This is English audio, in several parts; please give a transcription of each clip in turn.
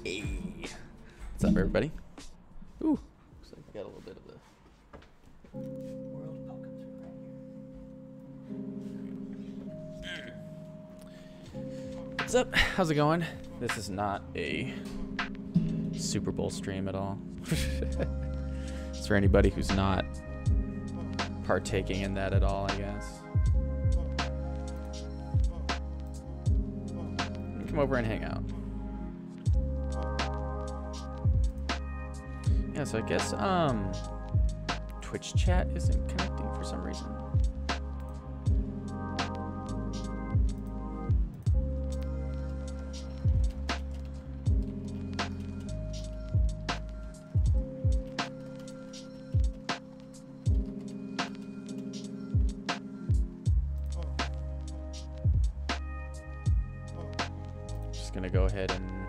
Hey, what's up, everybody? Ooh, looks like we got a little bit of the world poking through right here. What's up? How's it going? This is not a Super Bowl stream at all. It's for anybody who's not partaking in that at all, I guess. Come over and hang out. Yeah, so I guess Twitch chat isn't connecting for some reason. Just gonna go ahead and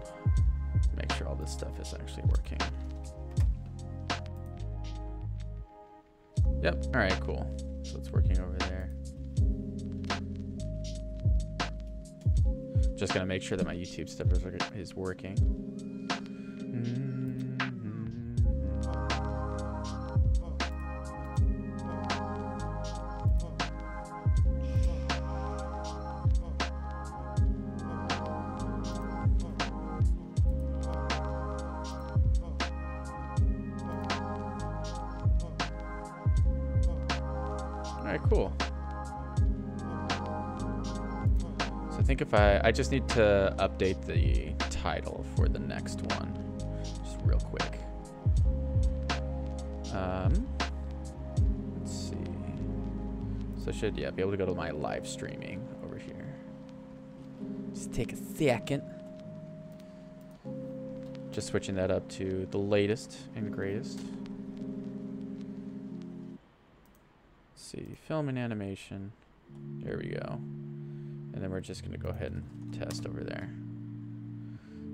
make sure all this stuff is actually working. Yep, all right, cool. So it's working over there. Just gonna make sure that my YouTube stuff is working. Cool. So I think if I just need to update the title for the next one, just real quick. Let's see. So I should, be able to go to my live streaming over here. Just take a second. Just switching that up to the latest and greatest. See, film and animation. There we go. And then we're just gonna go ahead and test over there.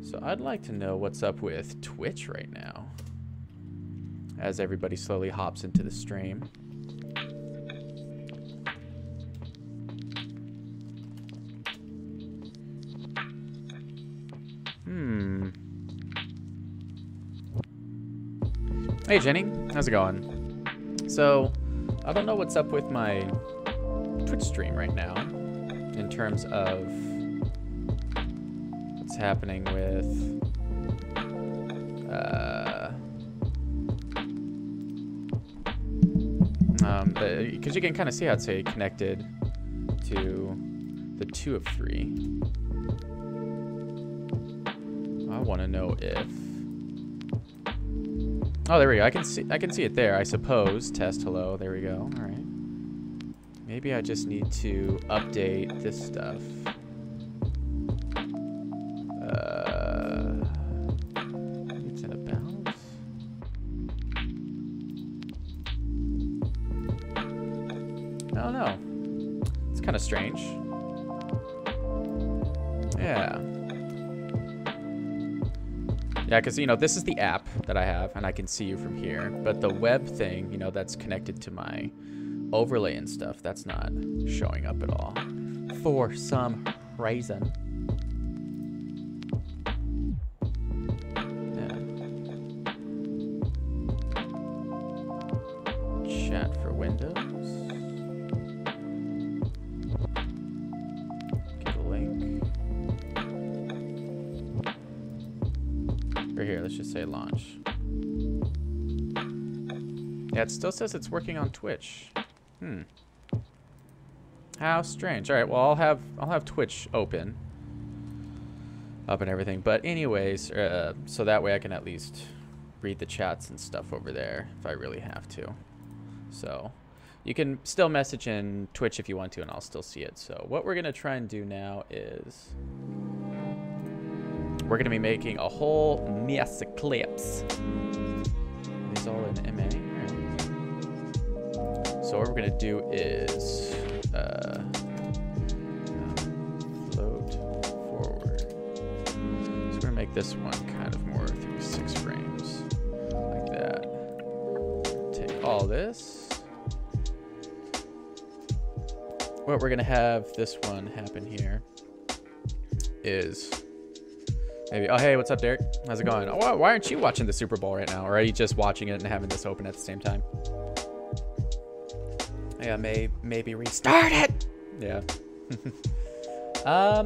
So I'd like to know what's up with Twitch right now, as everybody slowly hops into the stream. Hey Jenny, how's it going? So I don't know what's up with my Twitch stream right now in terms of what's happening with because you can kind of see how it's connected to the 2 of 3. I want to know if oh, there we go. I can see it there, I suppose. Test hello. There we go. All right. Maybe I just need to update this stuff. It's in a balance. I don't know. It's kind of strange. Yeah. Yeah, because, this is the app that I have, and I can see you from here. But the web thing, that's connected to my overlay and stuff, that's not showing up at all for some reason. Yeah. Chat for Windows. Get a link. Here, let's just say launch. Yeah, it still says it's working on Twitch. How strange. All right, well, I'll have Twitch open up and everything. But anyways, so that way I can at least read the chats and stuff over there if I really have to. So you can still message in Twitch if you want to, and I'll still see it. So what we're gonna try and do now is we're going to be making a whole mess of clips. These all in MA. Right. So what we're going to do is float forward. So we're going to make this one kind of more 36 frames, like that. Take all this. What we're going to have this one happen here is Maybe. Oh, hey, what's up, Derek? How's it going? Oh, why aren't you watching the Super Bowl right now? Or are you just watching it and having this open at the same time? Yeah, maybe restart it. Yeah. Yeah,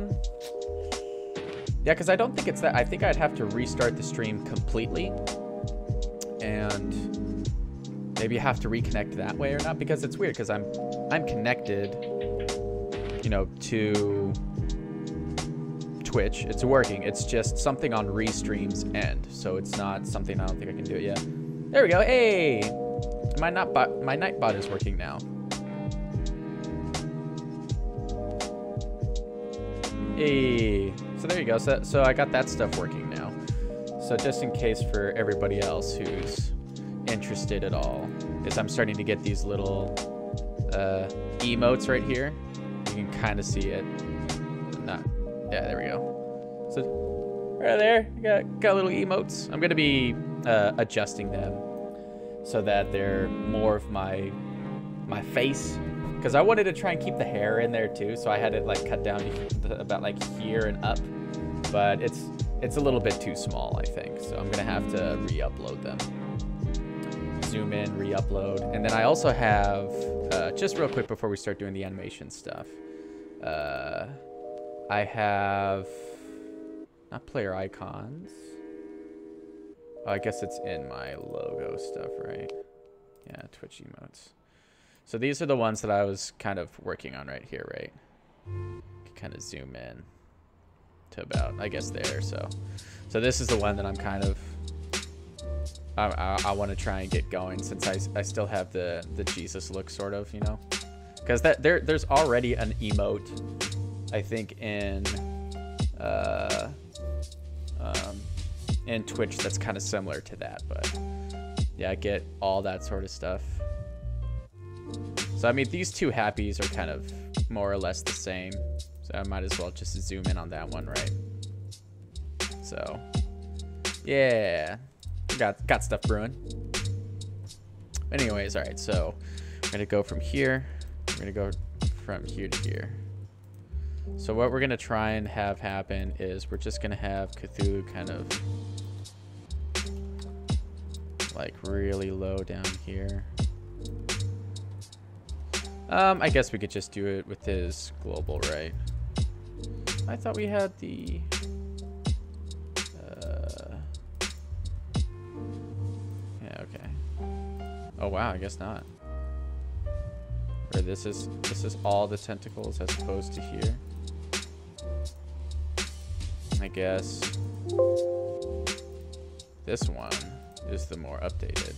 because I don't think it's that. I think I'd have to restart the stream completely, and maybe have to reconnect that way or not, because it's weird because I'm connected, you know, to Twitch. It's working. It's just something on Restream's end, so it's not something. I don't think I can do it yet. There we go. Hey, my Nightbot is working now. Hey, so there you go. So I got that stuff working now. So just in case for everybody else who's interested at all, is I'm starting to get these little emotes right here. You can kind of see it. Not, yeah, there we go. So right there, you got little emotes. I'm gonna be adjusting them so that they're more of my face. Because I wanted to try and keep the hair in there too, so I had it like cut down to about like here and up, but it's a little bit too small, I think. So I'm gonna have to re-upload them. Zoom in, re-upload, and then I also have just real quick before we start doing the animation stuff. I have not player icons. Oh, I guess it's in my logo stuff, right? Yeah, Twitch emotes. So these are the ones that I was kind of working on right here, right? Kind of zoom in to about, I guess, there. So this is the one that I'm kind of, I want to try and get going, since I still have the Jesus look, sort of, you know? Because there's already an emote, I think, in Twitch that's kind of similar to that. But yeah, I get all that sort of stuff. So I mean, these two happies are kind of more or less the same, so I might as well just zoom in on that one, right? So yeah, got stuff brewing. Anyways, all right, so we're gonna go from here. We're gonna go from here to here. So what we're gonna try and have happen is we're just gonna have Cthulhu kind of like really low down here. I guess we could just do it with his global, right? I thought we had the yeah, okay. Oh wow, I guess not. Or this is all the tentacles as opposed to here. I guess this one is the more updated.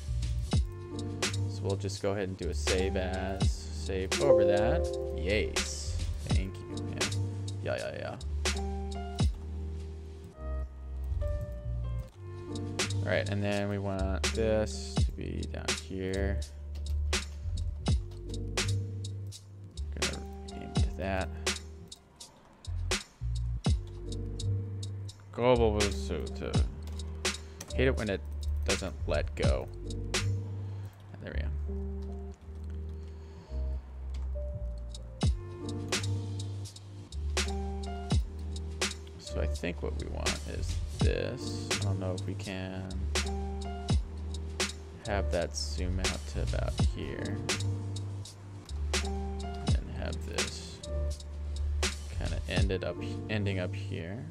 So we'll just go ahead and do a save as. Save over that. Yes. Thank you. Yeah. Alright, and then we want this to be down here. Gonna rename it to that. Global was so to hate it when it doesn't let go. There we go. So I think what we want is this. I don't know if we can have that zoom out to about here. And have this kind of ending up here.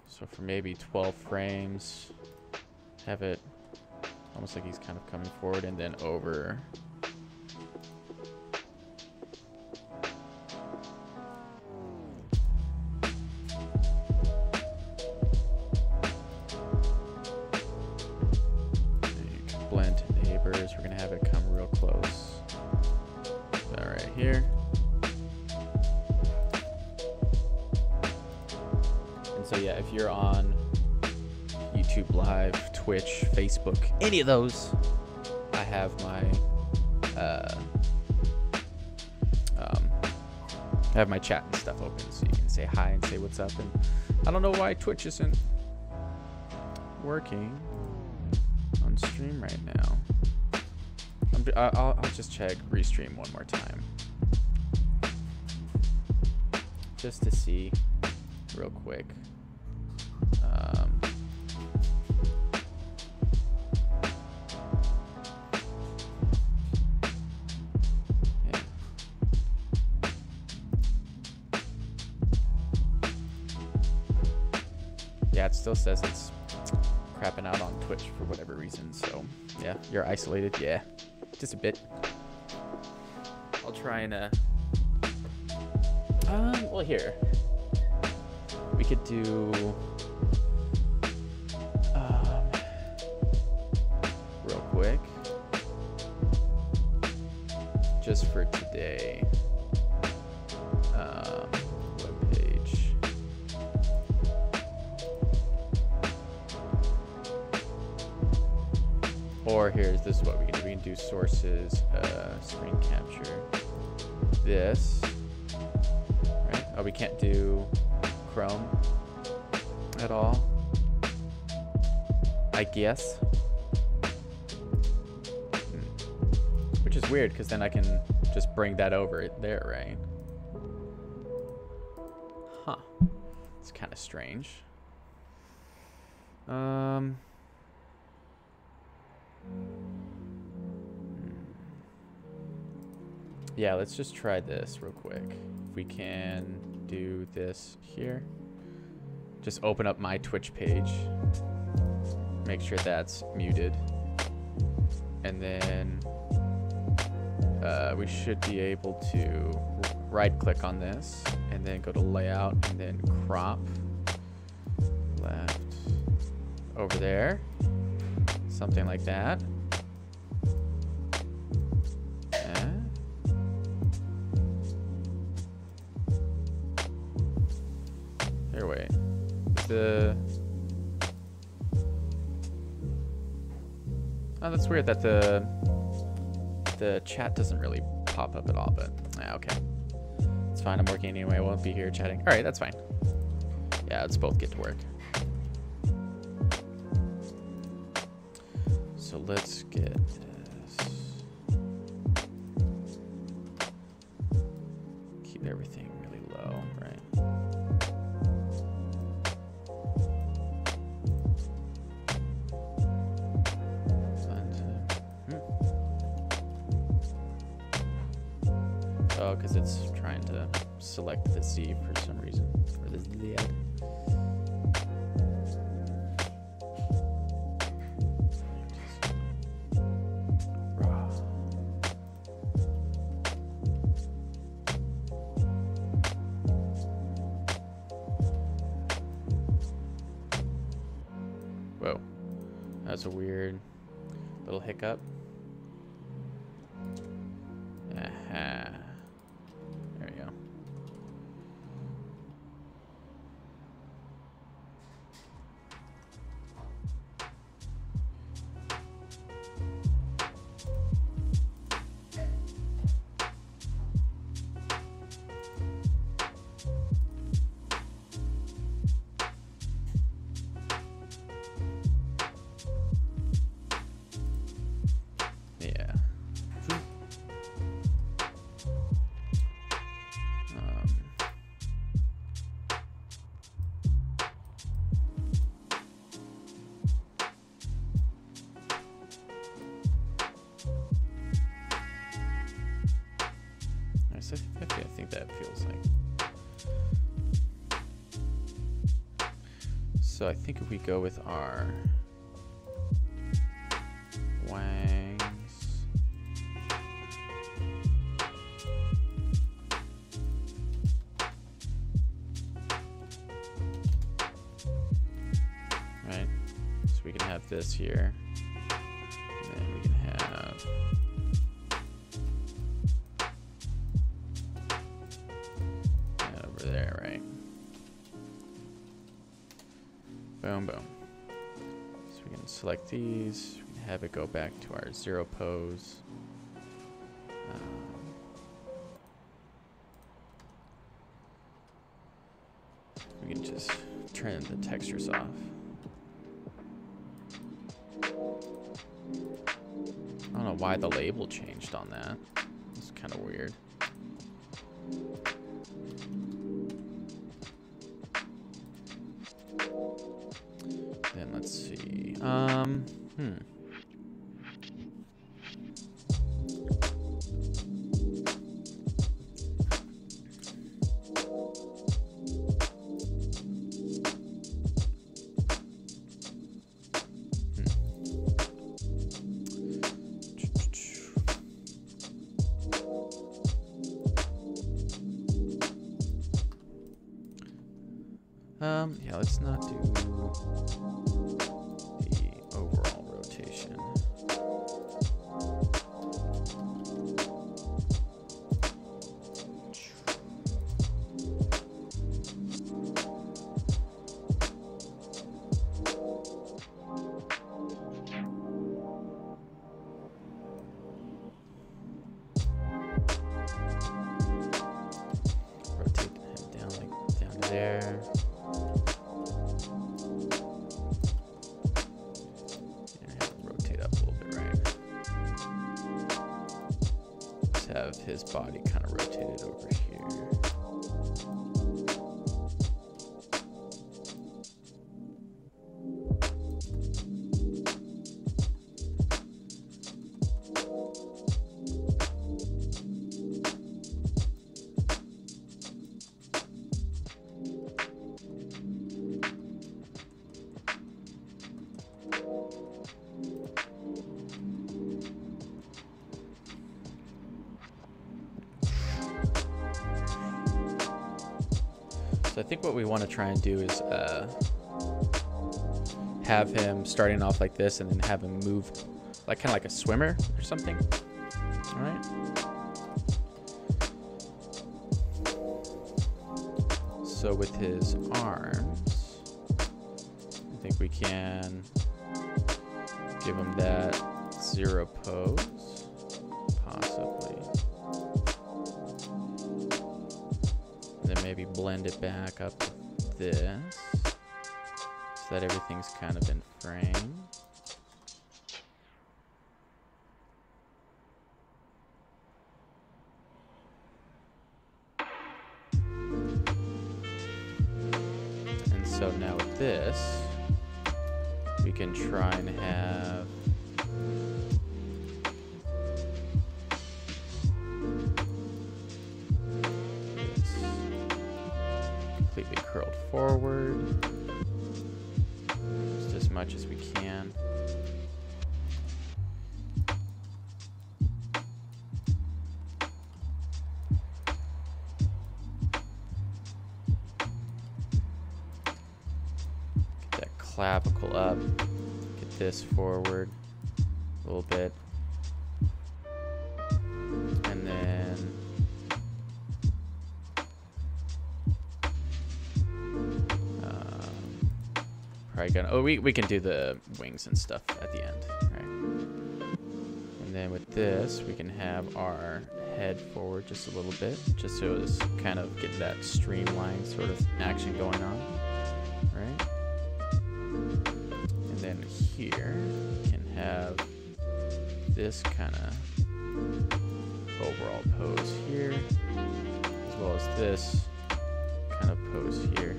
So for maybe 12 frames, have it almost like he's kind of coming forward and then over. We're gonna have it come real close. All right here. And so yeah, if you're on YouTube Live, Twitch, Facebook, any of those, I have my chat and stuff open, so you can say hi and say what's up. And I don't know why Twitch isn't working on stream right now. I'll just check Restream one more time. just to see real quick. Yeah, it still says it's crapping out on Twitch for whatever reason. So yeah, you're isolated. Yeah, just a bit. I'll try and well, here we could do real quick just for today. Webpage. Or here's this is what we can do. We can do sources, screen capture. This. Right? Oh, we can't do Chrome at all. I guess. Which is weird because then I can just bring that over there, right? Huh. It's kind of strange. Yeah, let's just try this real quick. If we can do this here. Just open up my Twitch page. Make sure that's muted. And then we should be able to right click on this and then go to layout and then crop left over there. Something like that. Here, wait. Oh, that's weird that the chat doesn't really pop up at all, but okay. It's fine, I'm working anyway, I won't be here chatting. Alright, that's fine. Yeah, let's both get to work. So let's get this. Keep everything really low, right? Oh, because it's trying to select the Z for some reason, or the Z. Whoa, that's a weird little hiccup. Aha. There we go. Yeah. I think that feels like. So I think if we go with our wangs. Right? So we can have this here. And then we can have there, right? Boom, boom. So we can select these. We can have it go back to our 0 pose. We can just turn the textures off. I don't know why the label changed on that. It's kind of weird. Yeah, let's not do the overall rotation. Rotate him down like down to there. Have his body kind of rotated over here. I think what we want to try and do is have him starting off like this and then have him move like kind of like a swimmer or something. All right. So with his arms, I think we can give him that 0 pose, possibly. Then maybe blend it back up to this so that everything's kind of in frame. And so now with this, we can try and have completely curled forward just as much as we can. Get that clavicle up, get this forward a little bit, and then probably gonna, oh, we can do the wings and stuff at the end, right? And then with this, we can have our head forward just a little bit, just so it's kind of getting that streamlined sort of action going on, right? And then here, we can have this kind of overall pose here, as well as this kind of pose here.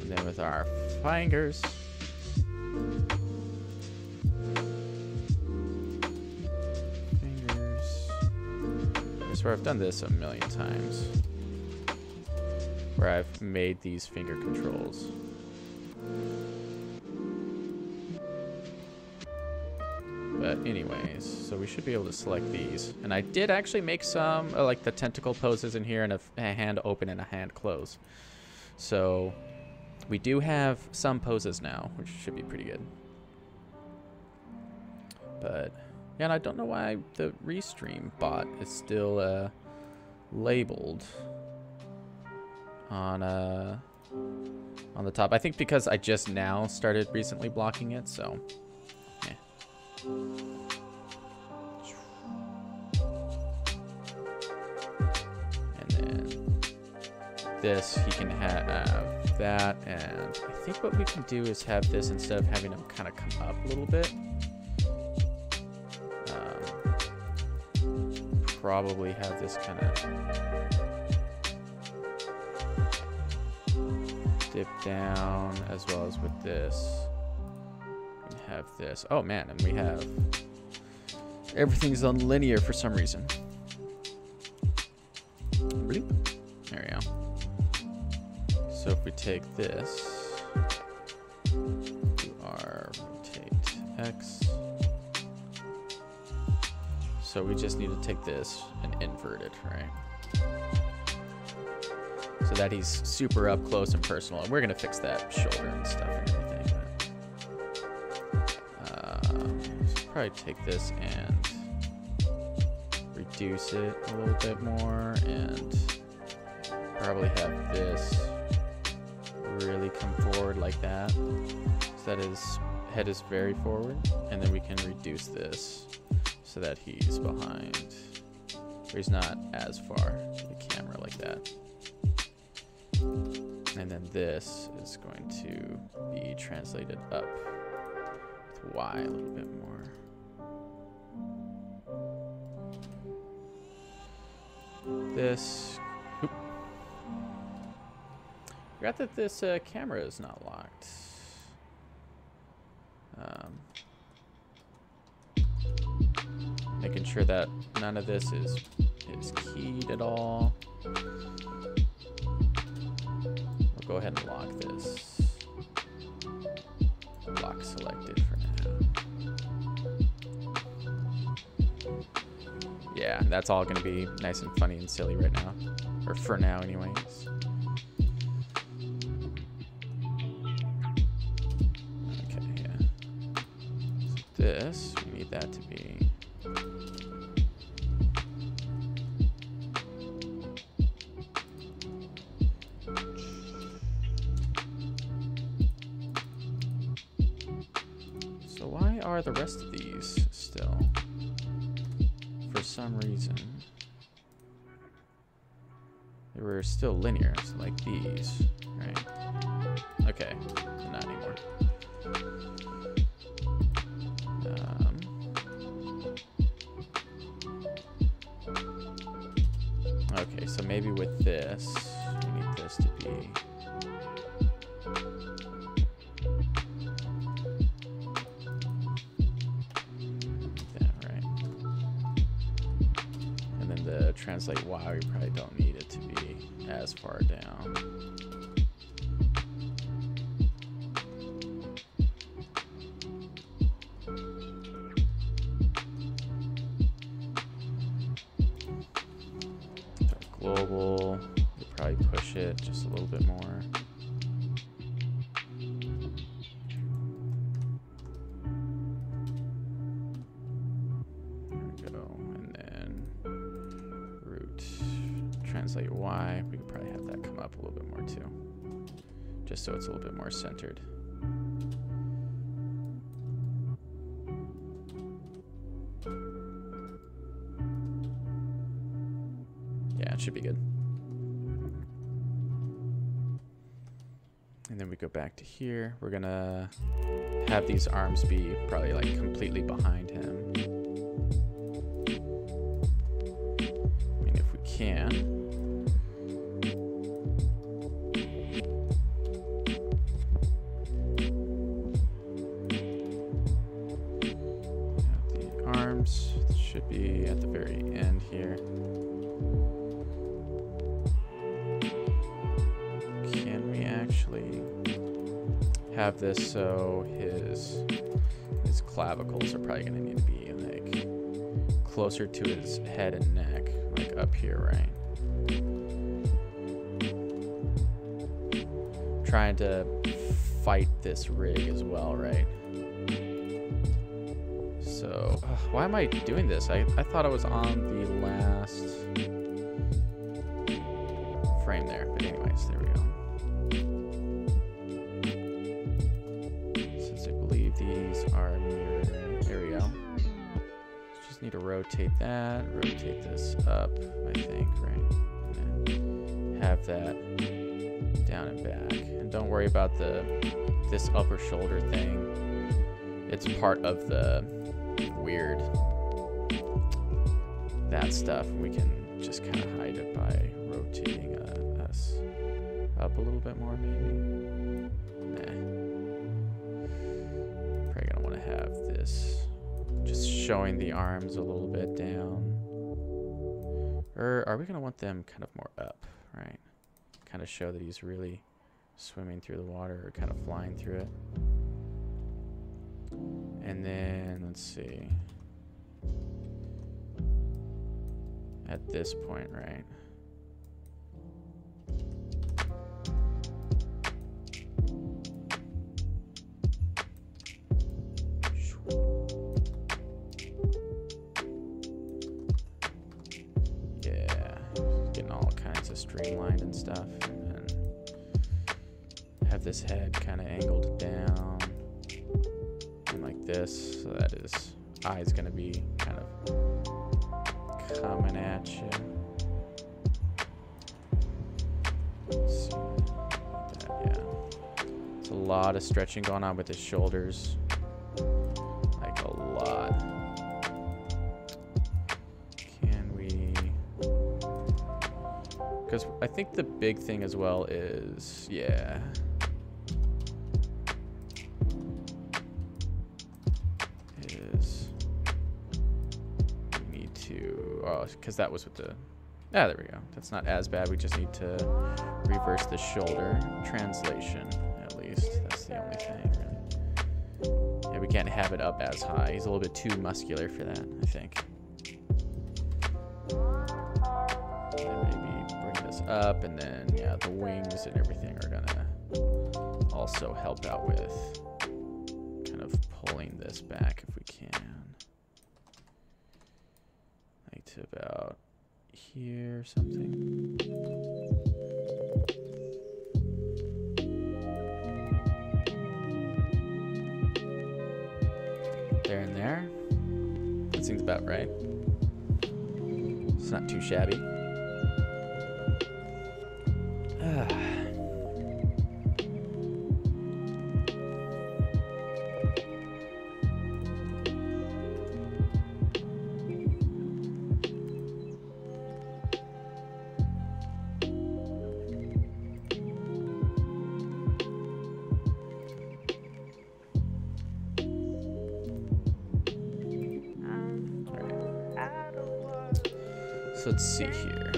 And then with our fingers, I swear I've done this a million times, where I've made these finger controls. But anyways, so we should be able to select these. And I did actually make some, like the tentacle poses in here, and a hand open and a hand close. So we do have some poses now, which should be pretty good. But yeah, and I don't know why the Restream bot is still labeled on the top. I think because I just now started recently blocking it, so yeah. And then this, he can have that, and I think what we can do is have this, instead of having him kind of come up a little bit, probably have this kind of dip down, as well as with this have this. Oh man, and we have everything's unlinear for some reason. Bloop. There we go. So if we take this, do our rotate X. So we just need to take this and invert it, right? So that he's super up close and personal. And we're gonna fix that shoulder and stuff and everything. But, so probably take this and reduce it a little bit more, and probably have this really come forward like that, so that his head is very forward, and then we can reduce this so that he's behind, or he's not as far to the camera like that. And then this is going to be translated up with Y a little bit more. This, oop. Forgot that this camera is not locked. Making sure that none of this is keyed at all. We'll go ahead and lock this. Lock selected for now. Yeah, that's all gonna be nice and funny and silly right now. Or for now anyways. Okay, yeah. So this, we need that to be are the rest of these still, for some reason, they were still linear, so like these, right? Okay, not anymore. Okay, so maybe with this, we need this to be translate Y, we probably don't need it to be as far down. Global, we probably push it just a little bit more. Translate Y, we could probably have that come up a little bit more too, just so it's a little bit more centered. Yeah, it should be good. And then we go back to here. We're gonna have these arms be probably like completely behind him. I mean, if we can. Should be at the very end here. Can we actually have this so his clavicles are probably gonna need to be like closer to his head and neck, like up here, right? Trying to fight this rig as well, right? So, why am I doing this? I thought I was on the last frame there. But anyways, there we go. Since I believe these are mirrored, there we go. Just need to rotate that, rotate this up, I think, right? And then have that down and back. And don't worry about this upper shoulder thing. It's part of the weird that stuff. We can just kind of hide it by rotating us up a little bit more, maybe. Nah. Probably gonna want to showing the arms a little bit down. Or are we going to want them kind of more up, right? Kind of show that he's really swimming through the water or kind of flying through it. And then, let's see. At this point, right? Streamlined and stuff, and then have this head kind of angled down and like this, so that his eye's gonna be kind of coming at you. Let's see, like that, yeah. There's a lot of stretching going on with his shoulders, like a lot. Because I think the big thing as well is, yeah. Is we need to, oh, because that was with the, there we go. That's not as bad. We just need to reverse the shoulder translation, at least. That's the only thing, really. Yeah, we can't have it up as high. He's a little bit too muscular for that, I think. Up, and then yeah, the wings and everything are gonna also help out with kind of pulling this back if we can, like to about here or something. There and there. That seems about right. It's not too shabby. So let's see here.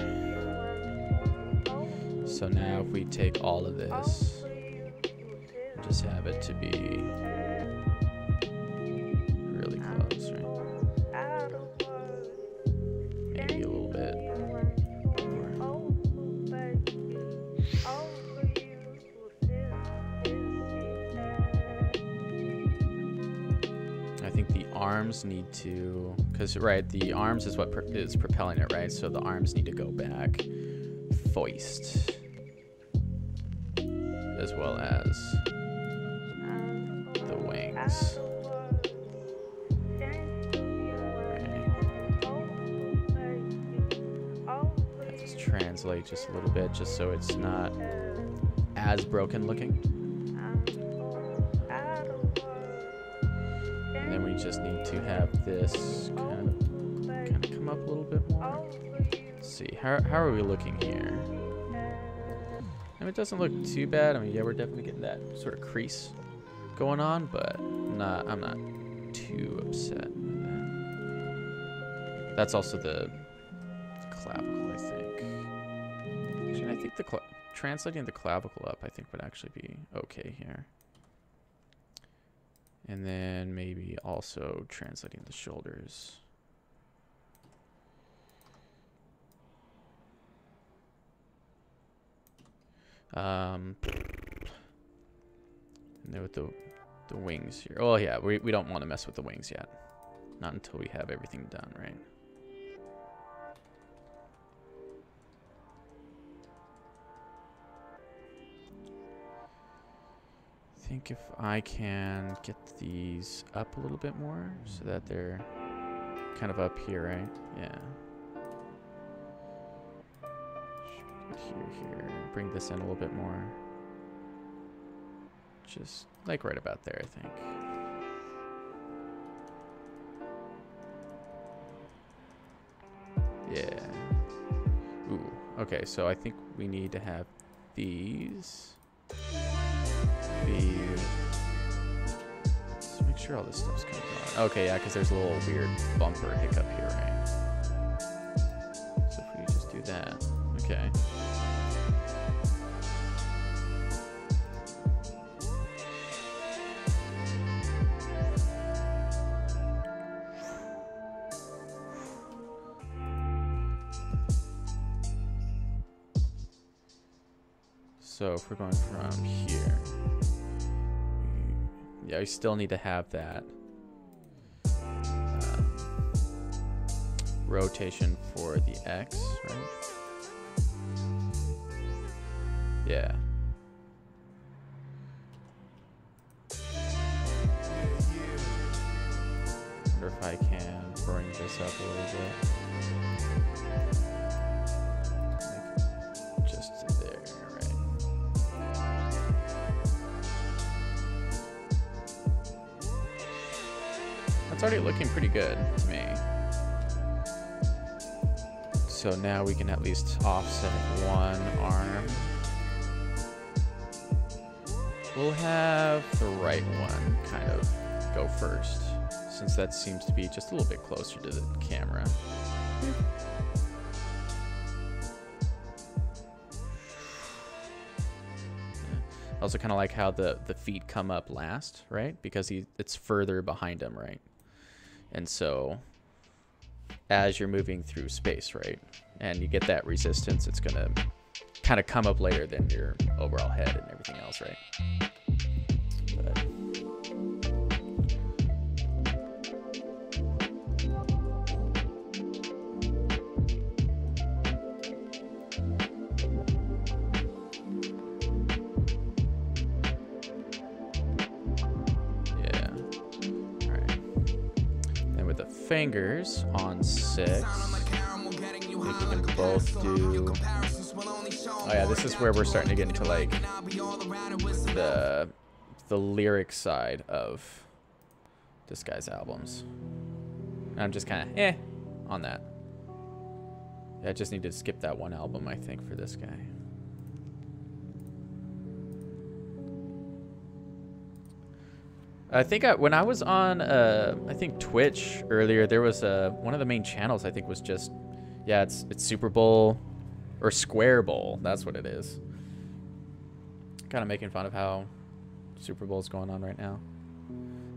So now if we take all of this, just have it to be really close, right? Maybe a little bit more. I think the arms need to, because right, the arms is what is propelling it, right? So the arms need to go back, foist, as well as the wings. Right. Let's translate just a little bit, just so it's not as broken looking. And then we just need to have this kind of come up a little bit more. Let's see, how are we looking here? I mean, it doesn't look too bad. I mean, yeah, we're definitely getting that sort of crease going on, but I'm not too upset with that. That's also the clavicle, I think. Actually, I think translating the clavicle up, I think, would actually be okay here. And then maybe also translating the shoulders. And then with the wings here. Oh yeah, we don't want to mess with the wings yet. Not until we have everything done, right? I think if I can get these up a little bit more so that they're kind of up here, right? Yeah. Here, bring this in a little bit more. Just like right about there, I think. Yeah. Ooh, okay, so I think we need to have these be, let's make sure sure all this stuff's going on. Okay, yeah, because there's a little weird bumper hiccup here, right? So if we just do that. Okay. So if we're going from here, yeah, we still need to have that rotation for the X, right? Yeah. Wonder if I can bring this up a little bit. Just there. It's already looking pretty good to me. So now we can at least offset one arm. We'll have the right one kind of go first, since that seems to be just a little bit closer to the camera. I also kind of like how the feet come up last, right? Because it's further behind him, right? And so as you're moving through space, right, and you get that resistance, it's going to kind of come up later than your overall head and everything else, right? But fingers on 6. I think we can both do. Oh yeah, this is where we're starting to get into like the lyric side of this guy's albums. And I'm just kind of on that. Yeah, I just need to skip that one album, I think, for this guy. I think when I was on, I think Twitch earlier, there was one of the main channels. I think was just, yeah, it's Super Bowl or Square Bowl. That's what it is. Kind of making fun of how Super Bowl is going on right now.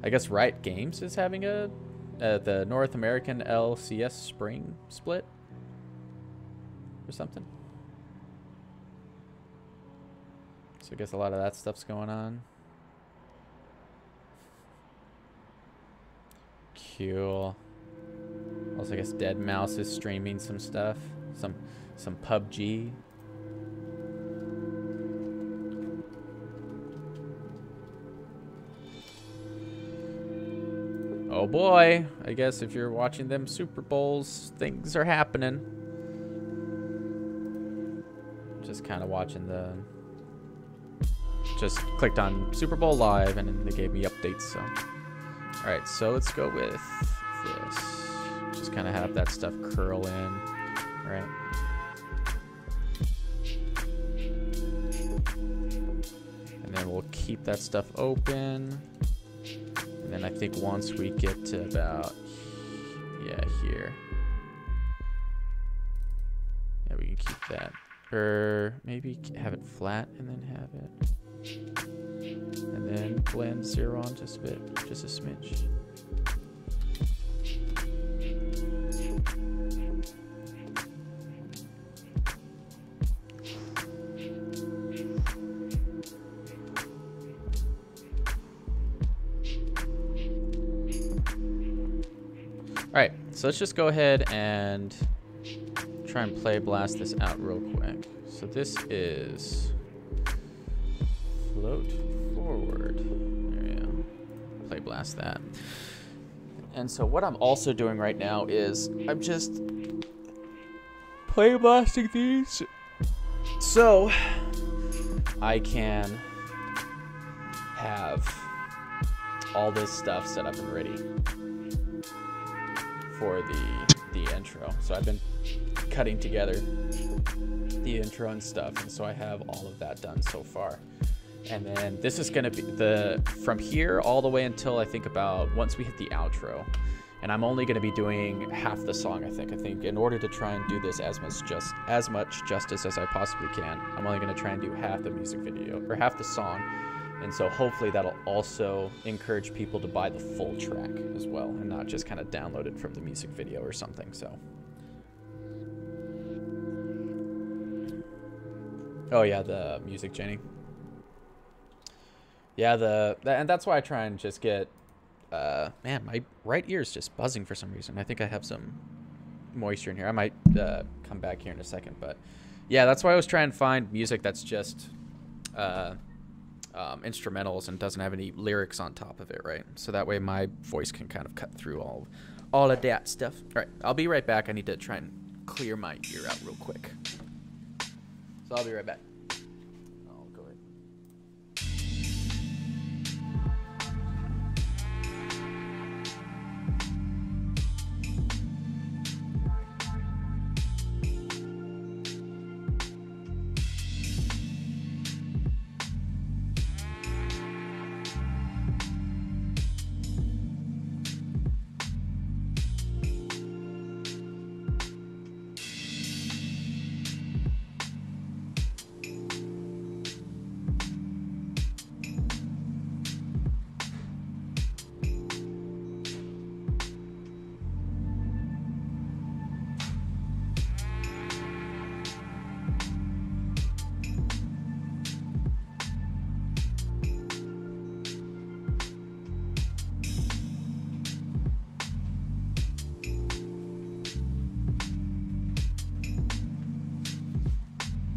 I guess Riot Games is having the North American LCS Spring split or something. So I guess a lot of that stuff's going on. Cool. Also, I guess Dead Mouse is streaming some stuff, some PUBG. Oh boy! I guess if you're watching them Super Bowls, things are happening. Just kind of watching the. Just clicked on Super Bowl Live, and then they gave me updates. So. Alright, so let's go with this. Just kind of have that stuff curl in, right? And then we'll keep that stuff open. And then I think once we get to about, yeah, here. Yeah, we can keep that. Or maybe have it flat and then have it. And then blend 0 on just a bit, just a smidge. All right, so let's just go ahead and try and play blast this out real quick. So this is float forward. There you go. Play blast that. And so what I'm also doing right now is I'm just play blasting these so I can have all this stuff set up and ready for the intro. So I've been cutting together the intro and stuff, and so I have all of that done so far. And then this is going to be from here all the way until I think about once we hit the outro. And I'm only going to be doing half the song, I think. I think in order to try and do this as much justice as I possibly can, I'm only going to try and do half the music video, or half the song. And so hopefully that'll also encourage people to buy the full track as well, and not just kind of download it from the music video or something, so. Oh yeah, the music, Jenny. Yeah, and that's why I try and just get, man, my right ear is just buzzing for some reason. I think I have some moisture in here. I might come back here in a second, but yeah, that's why I was trying to find music that's just instrumentals and doesn't have any lyrics on top of it, right? So that way my voice can kind of cut through all of that stuff. All right, I'll be right back. I need to try and clear my ear out real quick. So I'll be right back. I'll go ahead.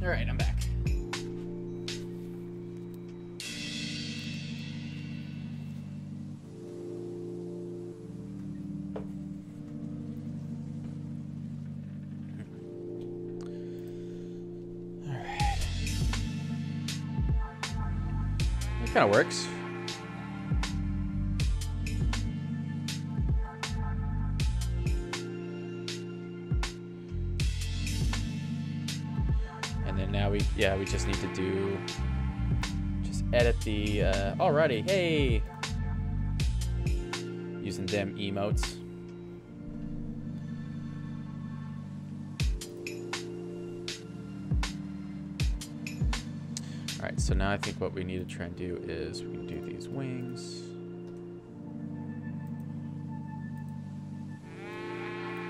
All right, I'm back. All right. That kind of works. We just need to edit the, alrighty, hey! Using them emotes. Alright, so now I think what we need to try and do is we can do these wings.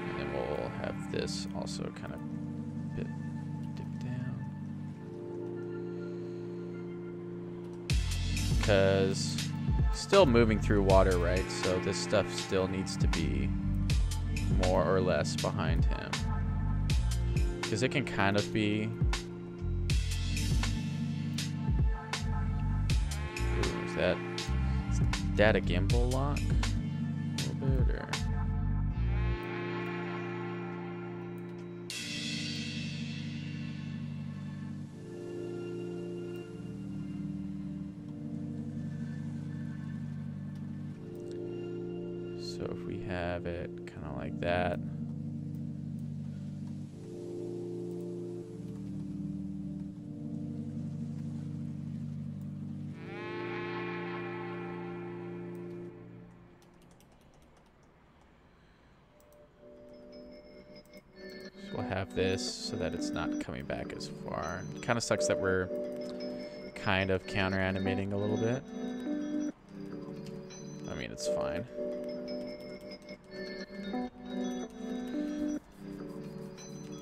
And then we'll have this also kind of dip down. Because still moving through water, right? So this stuff still needs to be more or less behind him. Because it can kind of be... Ooh, is that a gimbal lock? A little bit, or... So if we have it kind of like that. So we'll have this so that it's not coming back as far. It kind of sucks that we're kind of counter animating a little bit. I mean, it's fine.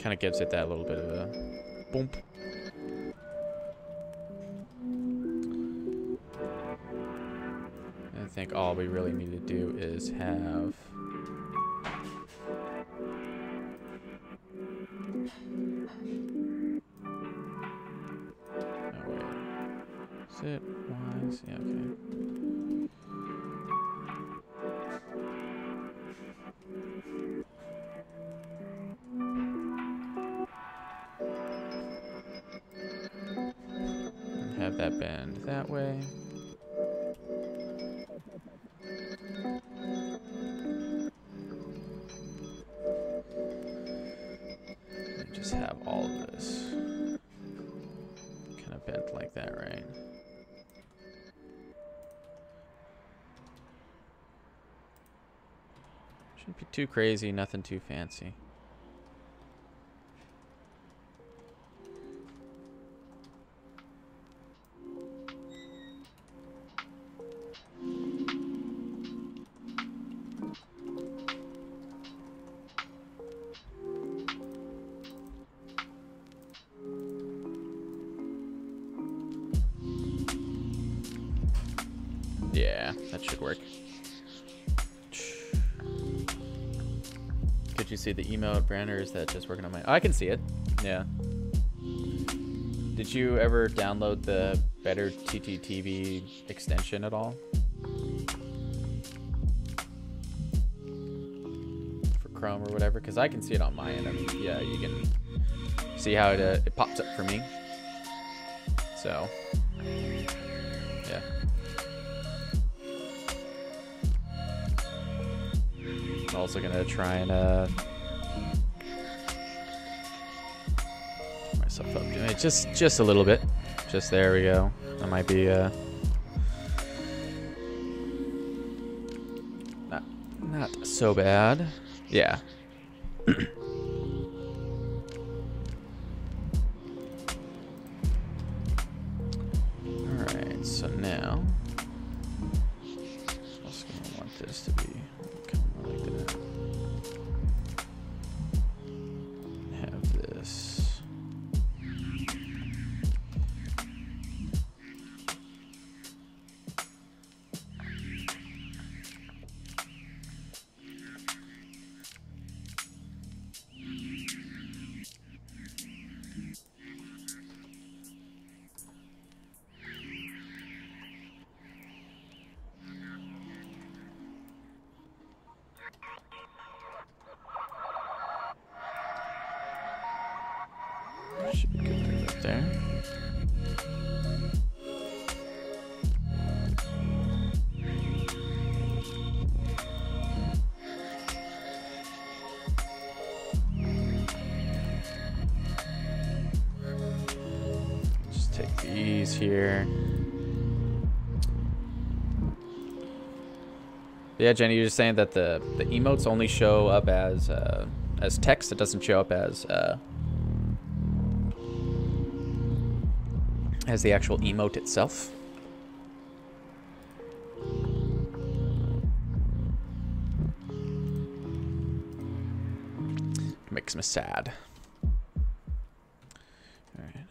Kind of gives it that little bit of a boom. I think all we really need to do is have oh wait. Sit wise, yeah, okay. Have that bend that way. And just have all of this kind of bent like that, right? Shouldn't be too crazy, nothing too fancy. Yeah, that should work. Could you see the emote, Brand, or is that just working on my... Oh, I can see it. Yeah. Did you ever download the Better TTTV extension at all? For Chrome or whatever? Because I can see it on my end. I mean, yeah, you can see how it pops up for me. So, yeah. I'm also gonna try and turn myself up. Just a little bit. Just there we go. That might be not so bad. Yeah. Alright, so now I'm also gonna want this to be kind of like that. Have this. Should be good right there. Just take these here. Yeah, Jenny, you're just saying that the emotes only show up as text. It doesn't show up as the actual emote itself. Makes me sad. All right.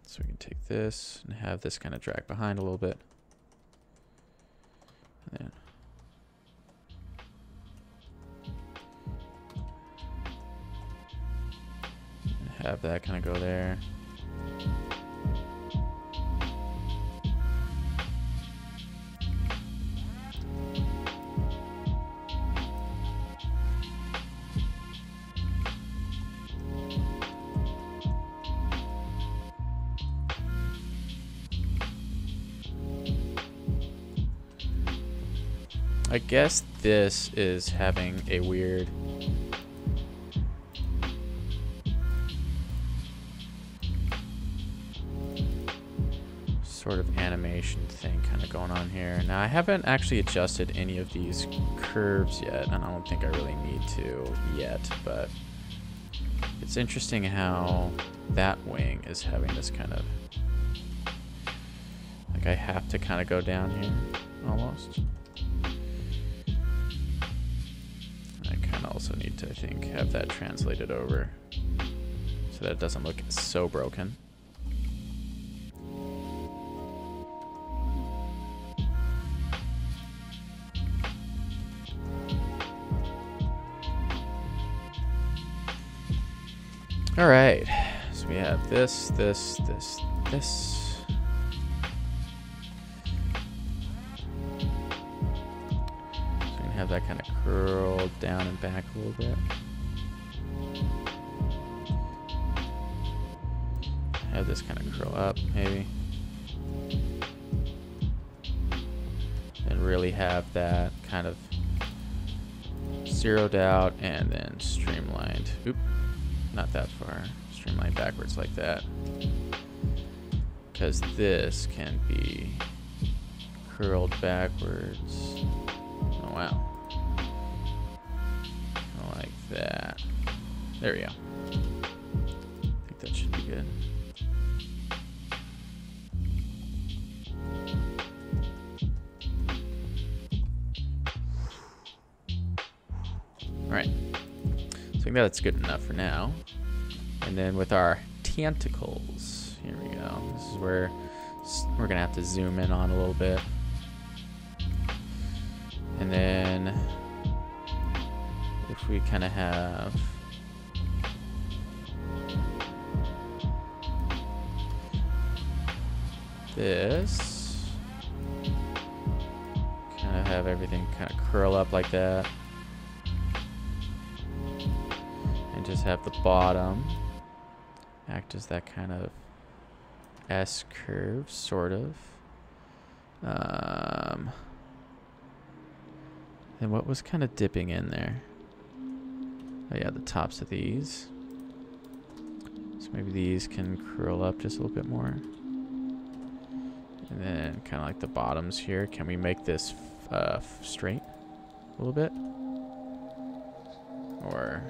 So we can take this and have this kind of drag behind a little bit. And then have that kind of go there. I guess this is having a weird sort of animation thing kind of going on here. Now I haven't actually adjusted any of these curves yet, and I don't think I really need to yet, but it's interesting how that wing is having this kind of, like I have to kind of go down here almost. I kind of also need to, I think, have that translated over so that it doesn't look so broken. All right, so we have this, this, this, this. So we can have that kind of curled down and back a little bit. Have this kind of curl up, maybe. And really have that kind of zeroed out and then streamlined. Oop. Not that far. Streamline backwards like that. Because this can be curled backwards. wow. Like that. There we go. I think that should be good. All right. So I think that's good enough for now. And then with our tentacles, here we go. This is where we're gonna have to zoom in on a little bit. And then if we kind of have this, kind of have everything kind of curl up like that. And just have the bottom act as that kind of S curve, sort of. And what was kind of dipping in there? Oh yeah, the tops of these. So maybe these can curl up just a little bit more. And then kind of like the bottoms here. Can we make this straight a little bit? Or...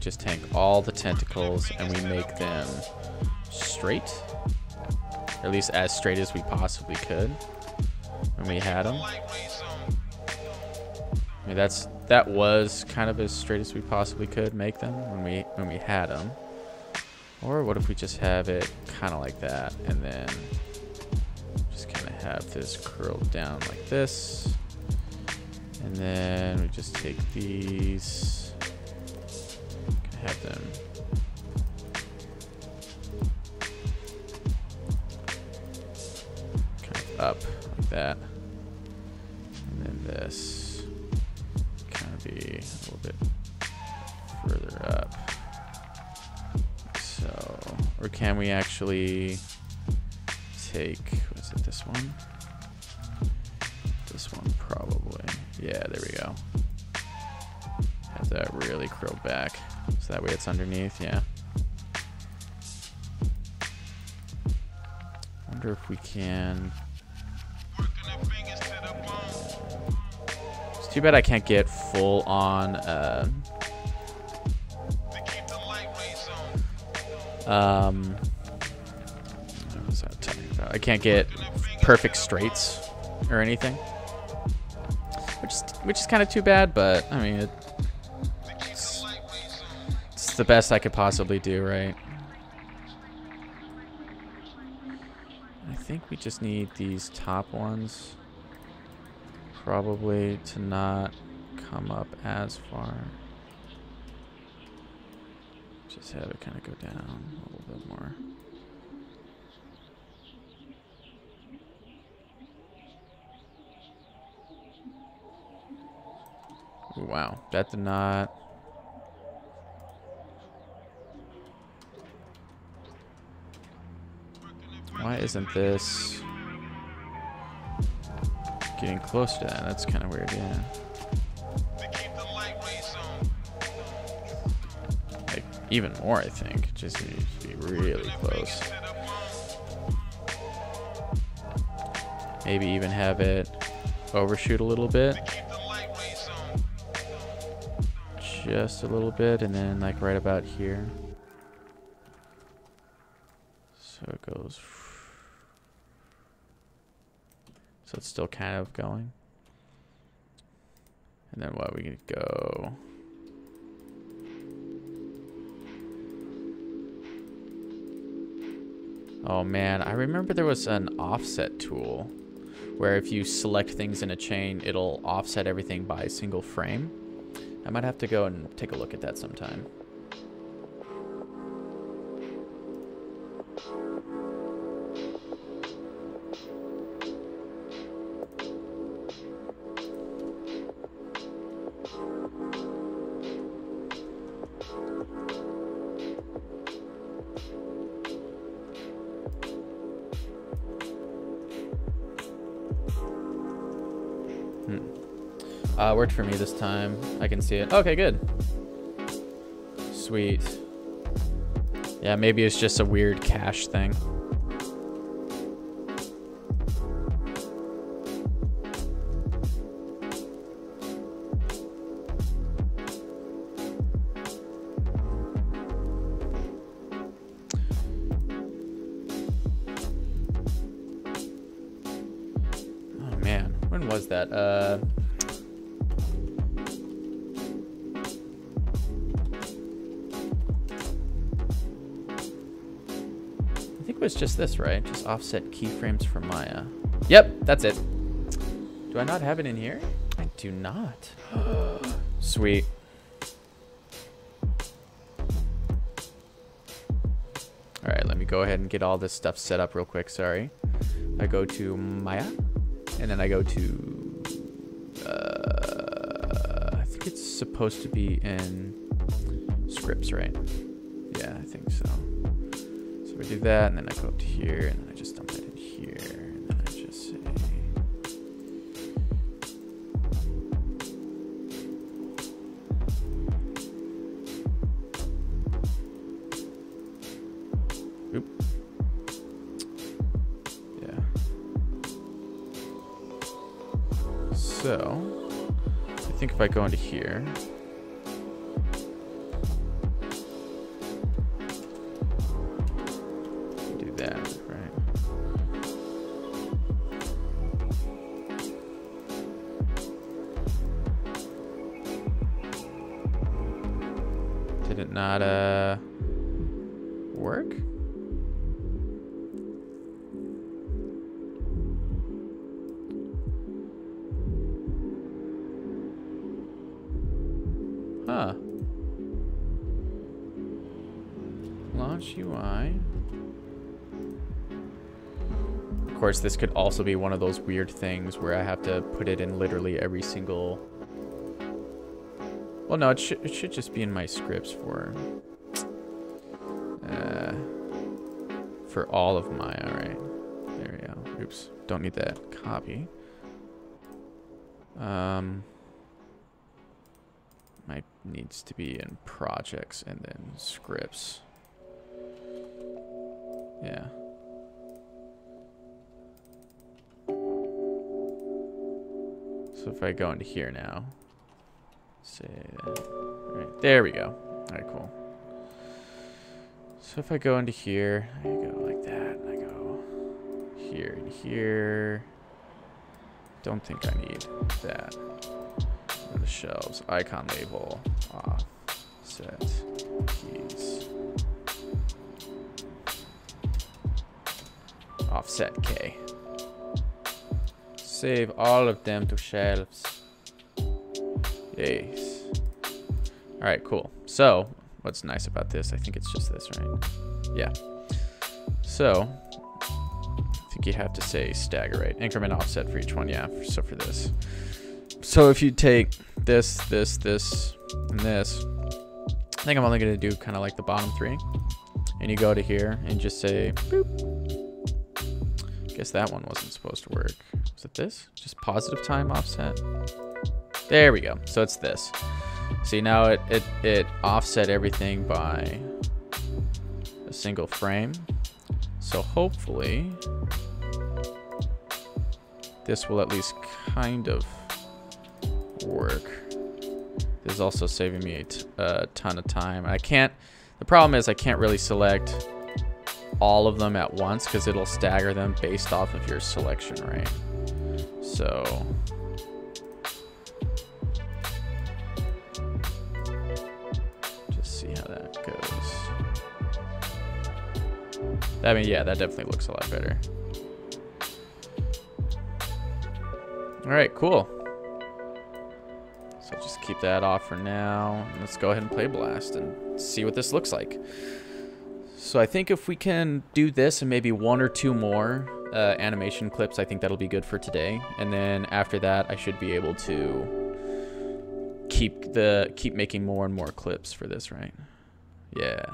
just take all the tentacles and we make them straight, or at least as straight as we possibly could when we had them. I mean, that was kind of as straight as we possibly could make them when we had them. Or what if we just have it kind of like that, and then just kind of have this curled down like this, and then we just take these. Have them kind of up like that, and then this kind of be a little bit further up. So, or can we actually take, was it this one? This one probably. Yeah, there we go. Have that really curled back. So that way it's underneath, yeah. Wonder if we can... It's too bad I can't get full on... what was I talking about? I can't get perfect straights or anything. Which is kind of too bad, but I mean... It's the best I could possibly do, right? I think we just need these top ones probably to not come up as far. Just have it kind of go down a little bit more. Ooh, wow, that did not... Why isn't this getting close to that? That's kind of weird, yeah. Like, even more, I think. It just needs to be really close. Maybe even have it overshoot a little bit. Just a little bit, and then like right about here. So it goes... So it's still kind of going. And then what, we could go... Oh man, I remember there was an offset tool where if you select things in a chain, it'll offset everything by a single frame. I might have to go and take a look at that sometime. Worked for me this time. I can see it. Okay, good. Sweet. Yeah, maybe it's just a weird cache thing. Oh man, when was that? I think it was just this, right? Just offset keyframes for Maya. Yep, that's it. Do I not have it in here? I do not. Sweet. All right, let me go ahead and get all this stuff set up real quick. Sorry. I go to Maya, and then I go to, I think it's supposed to be in scripts, right? Yeah, I think so. So we do that, and then I go up to here, and then I just dump it in here, and then I just say, oop. Yeah. So, I think if I go into here, do that, right? Did it not, work? Huh. Launch UI. Of course, this could also be one of those weird things where I have to put it in literally every single... Well, no, it should just be in my scripts for all of Maya, right? There we go. Oops, don't need that copy. Might needs to be in projects and then scripts. Yeah. So if I go into here now, say that, right, there we go. All right, cool. So if I go into here, I go like that, and I go here and here. Don't think I need that. Go to shelves, icon label, off, set, keys, offset K. Save all of them to shelves. Yes. All right, cool. So what's nice about this, I think it's just this, right? Yeah. So I think you have to say stagger rate, increment offset for each one. Yeah, so for this. So if you take this, this, this, and this, I think I'm only gonna do kind of like the bottom three. And you go to here and just say, boop. Guess that one wasn't supposed to work. Was it this? Just positive time offset? There we go. So it's this. See, now it offset everything by a single frame. So hopefully this will at least kind of work. This is also saving me a ton of time. The problem is I can't really select all of them at once because it'll stagger them based off of your selection, right? So just see how that goes. I mean, yeah, that definitely looks a lot better. All right, cool. So just keep that off for now. Let's go ahead and play Blast and see what this looks like. So I think if we can do this and maybe one or two more animation clips, I think that'll be good for today. And then after that, I should be able to keep making more and more clips for this, right? Yeah.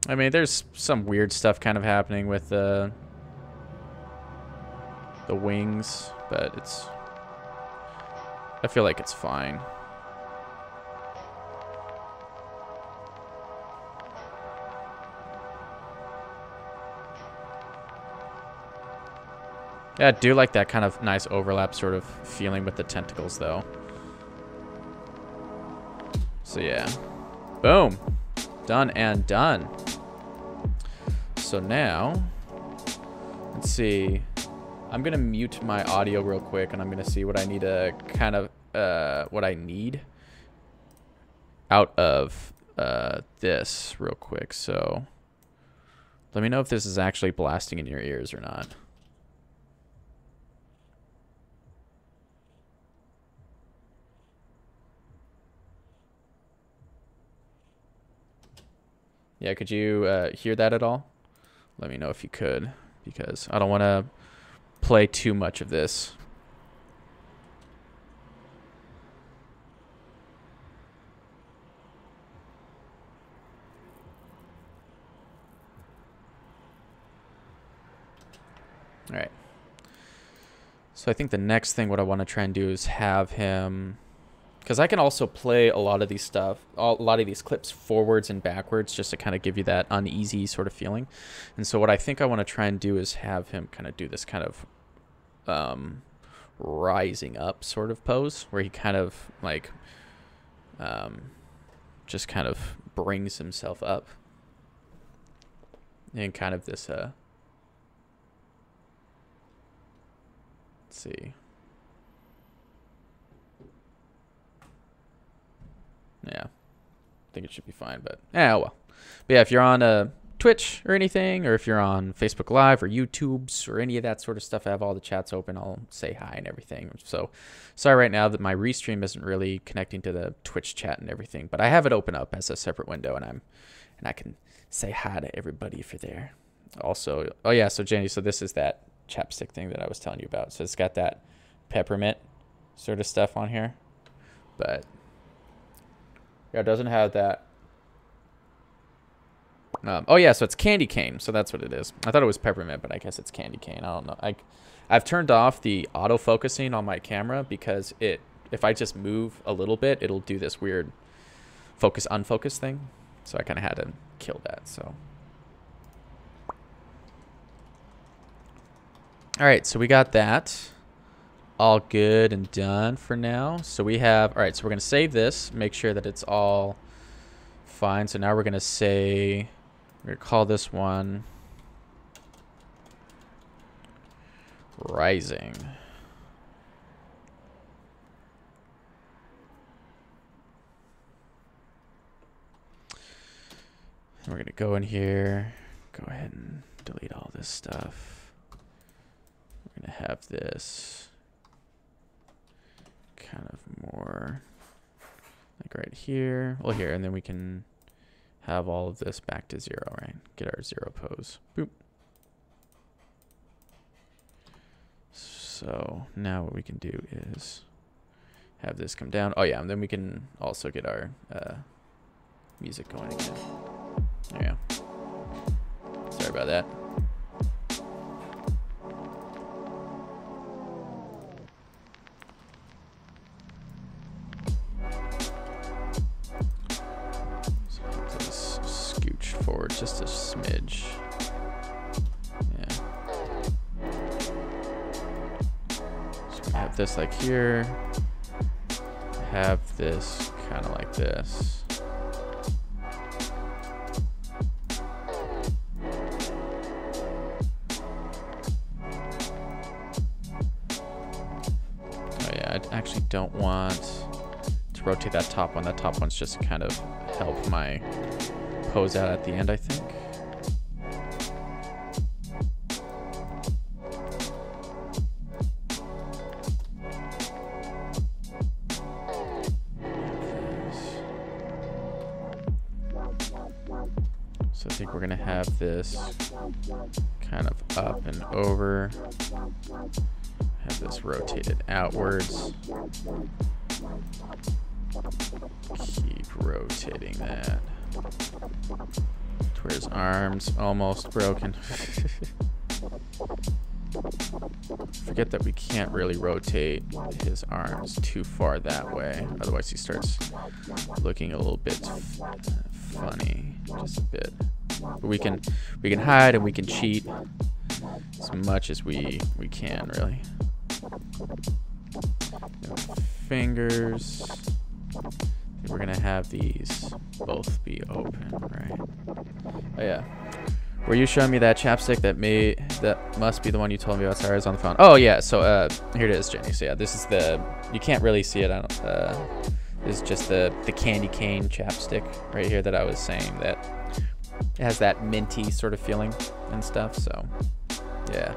I mean, there's some weird stuff kind of happening with the wings, but I feel like it's fine. Yeah, I do like that kind of nice overlap sort of feeling with the tentacles, though. So yeah. Boom. Done and done. So now, let's see. I'm going to mute my audio real quick, and I'm going to see what I need to kind of, what I need out of this real quick. So let me know if this is actually blasting in your ears or not. Yeah, could you hear that at all? Let me know if you could, because I don't want to play too much of this. All right. So I think the next thing what I want to try and do is have him, because I can also play a lot of these clips forwards and backwards just to kind of give you that uneasy sort of feeling. And so what I think I want to try and do is have him kind of do this kind of rising up sort of pose where he kind of like just kind of brings himself up in kind of this let's see. Yeah, I think it should be fine, but yeah, well. But yeah, if you're on Twitch or anything, or if you're on Facebook Live or YouTubes or any of that sort of stuff, I have all the chats open. I'll say hi and everything. So sorry right now that my restream isn't really connecting to the Twitch chat and everything, but I have it open up as a separate window, and I can say hi to everybody if you're there. Also, oh yeah, so Jenny, so this is that chapstick thing that I was telling you about. So it's got that peppermint sort of stuff on here, but yeah, it doesn't have that. Oh yeah, so it's candy cane. So that's what it is. I thought it was peppermint, but I guess it's candy cane. I don't know. I've turned off the auto focusing on my camera because if I just move a little bit, it'll do this weird focus unfocus thing. So I kind of had to kill that. So all right, so we got that all good and done for now. So we have, all right, so we're going to save this, make sure that it's all fine. So now we're going to say, we're going to call this one Rising. And we're going to go in here, go ahead and delete all this stuff. We're going to have this kind of more like right here. Well, here, and then we can have all of this back to 0, right? Get our 0 pose. Boop. So now what we can do is have this come down. Oh yeah, and then we can also get our music going again. There you go. Sorry about that. Forward just a smidge. Yeah. So we have this like here. Have this kind of like this. Oh yeah, I actually don't want to rotate that top one. That top one's just kind of help my pose out at the end, I think. So I think we're gonna have this kind of up and over. Have this rotated outwards. Keep rotating that. To where his arms almost broken. Forget that we can't really rotate his arms too far that way. Otherwise he starts looking a little bit funny. Just a bit. But we can hide and we can cheat as much as we can, really. Fingers. We're gonna have these both be open, right? Oh yeah. Were you showing me that chapstick that must be the one you told me about? Sorry, I was on the phone. Oh yeah, so here it is, Jenny. So yeah, this is you can't really see it. This is just the candy cane chapstick right here that I was saying that it has that minty sort of feeling and stuff. So yeah.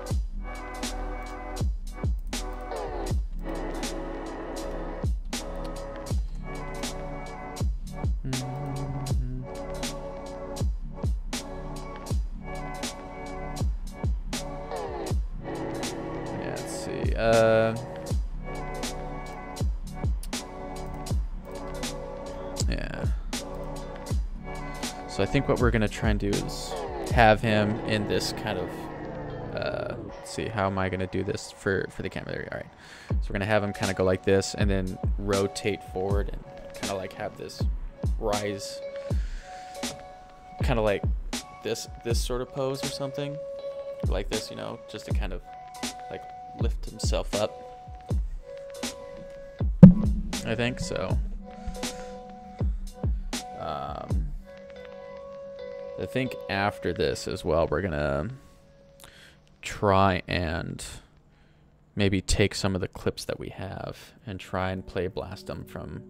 Yeah. So I think what we're gonna try and do is have him in this kind of. Let's see, how am I gonna do this for the camera? There, all right. So we're gonna have him kind of go like this, and then rotate forward, and kind of like have this rise, kind of like this sort of pose or something, like this, you know, just to kind of like lift himself up. I think so. I think after this as well, we're gonna try and maybe take some of the clips that we have and try and play blast them from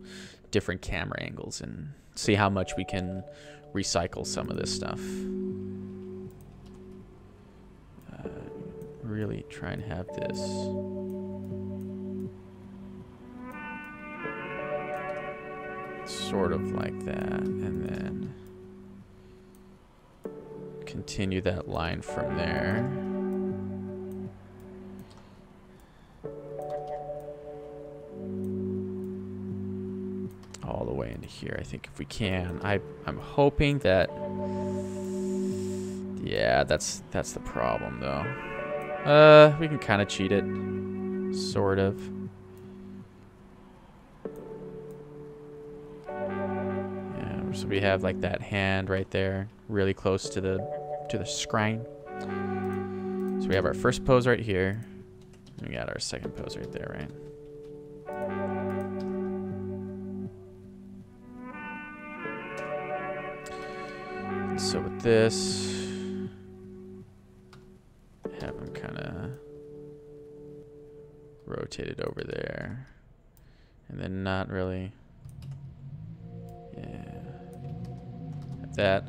different camera angles and see how much we can recycle some of this stuff. Really try and have this. Sort of like that, and then continue that line from there. All the way into here, I think, if we can. I'm hoping that. Yeah, that's the problem though. We can kind of cheat it, sort of. So we have like that hand right there, really close to the screen. So we have our first pose right here. And we got our second pose right there, right? So with this, have him kind of rotated over there, and then not really. Yeah. That.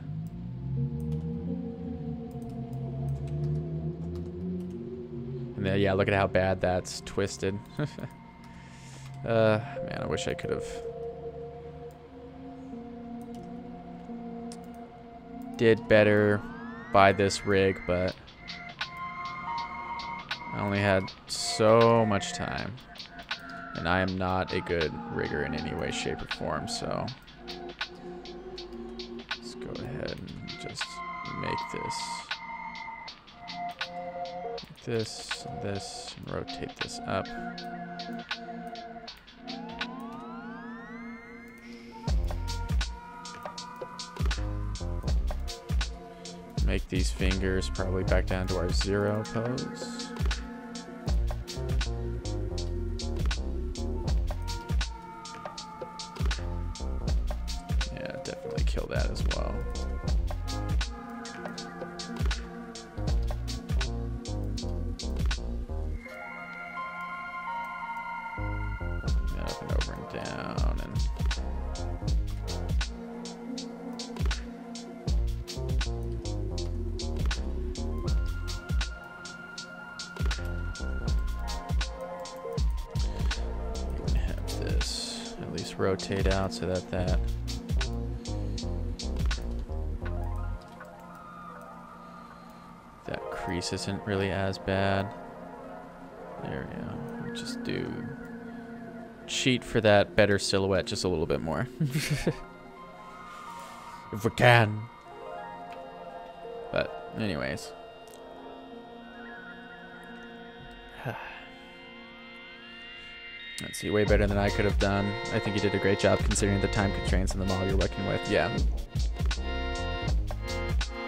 And then, yeah, look at how bad that's twisted. Man, I wish I could have did better by this rig, but I only had so much time, and I am not a good rigger in any way, shape, or form, so go ahead and just make this, and rotate this up. Make these fingers probably back down to our 0 pose. Yeah, definitely kill that as well. Up and over and down, and have this at least rotate out so that that crease isn't really as bad. There we go. Just do cheat for that better silhouette just a little bit more. If we can. But anyways. Let's see, way better than I could have done. I think you did a great job considering the time constraints and the model you're working with. Yeah.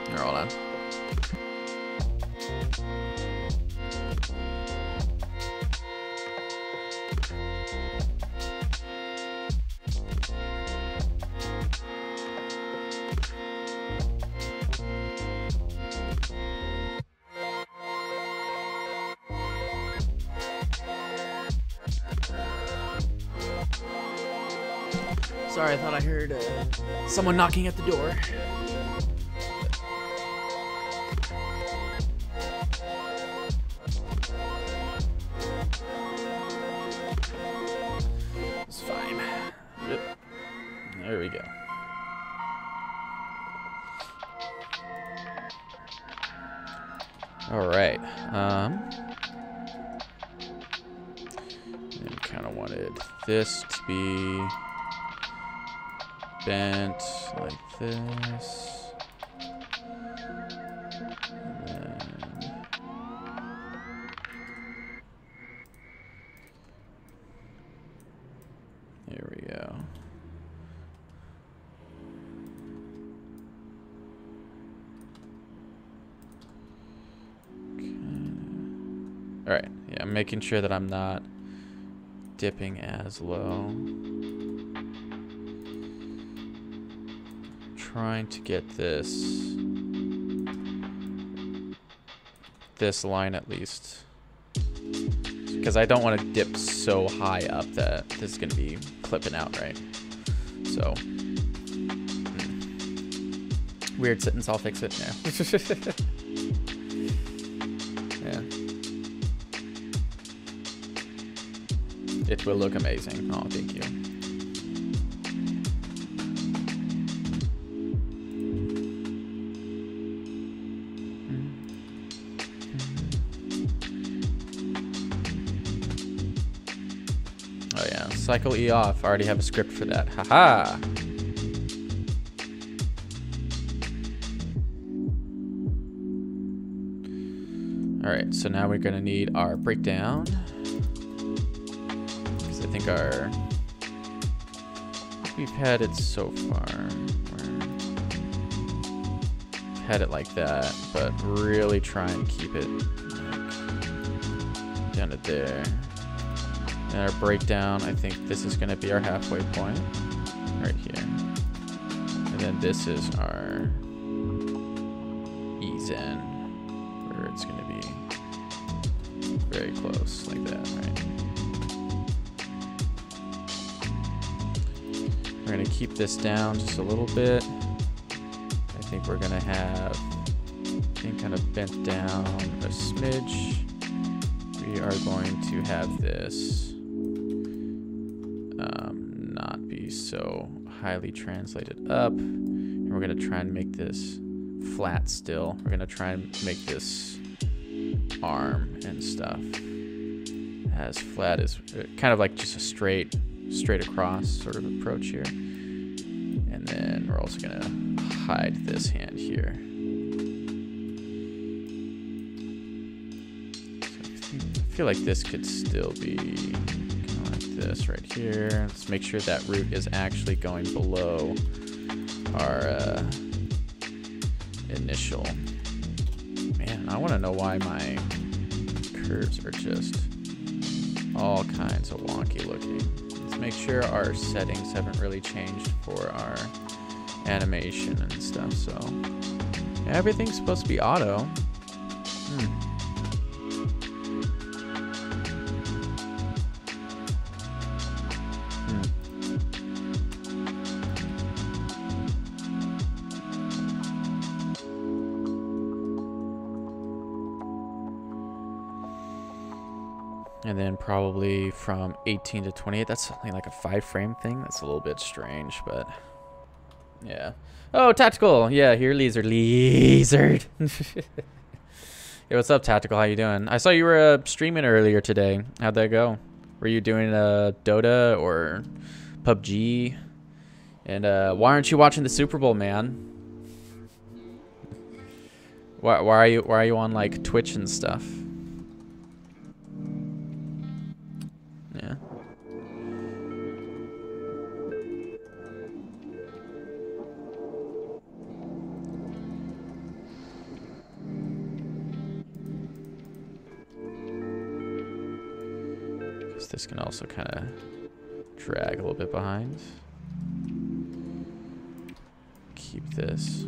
Here, hold on. Sorry, I thought I heard someone knocking at the door. It's fine. Yep. There we go. All right. And kind of wanted this to be bent like this. And then here we go. All right, yeah, I'm making sure that I'm not dipping as low. Trying to get this line at least, because I don't want to dip so high up that this is going to be clipping out, right? So weird sentence, I'll fix it now. Yeah, it will look amazing. Oh, thank you. Oh yeah, cycle E off. I already have a script for that. Haha. All right, so now we're gonna need our breakdown. Because I think we've had it so far. We've had it like that, but really try and keep it like down to there. And our breakdown, I think this is going to be our halfway point right here. And then this is our ease in, where it's going to be very close, like that, right? We're going to keep this down just a little bit. I think we're going to have, kind of bent down a smidge. We are going to have this not be so highly translated up, and we're going to try and make this flat still. We're going to try and make this arm and stuff as flat as kind of like just a straight across sort of approach here. And then we're also going to hide this hand here. So I feel like this could still be this right here. Let's make sure that root is actually going below our initial. Man, I want to know why my curves are just all kinds of wonky looking. Let's make sure our settings haven't really changed for our animation and stuff. So yeah, everything's supposed to be auto. And then probably from 18 to 28, that's something like a 5-frame thing. That's a little bit strange, but yeah. Oh, Tactical. Yeah, here, Lizard. Hey, what's up, Tactical? How you doing? I saw you were streaming earlier today. How'd that go? Were you doing Dota or PUBG? And why aren't you watching the Super Bowl, man? Why are you on like Twitch and stuff? Yeah. this can also kind of drag a little bit behind. Keep this.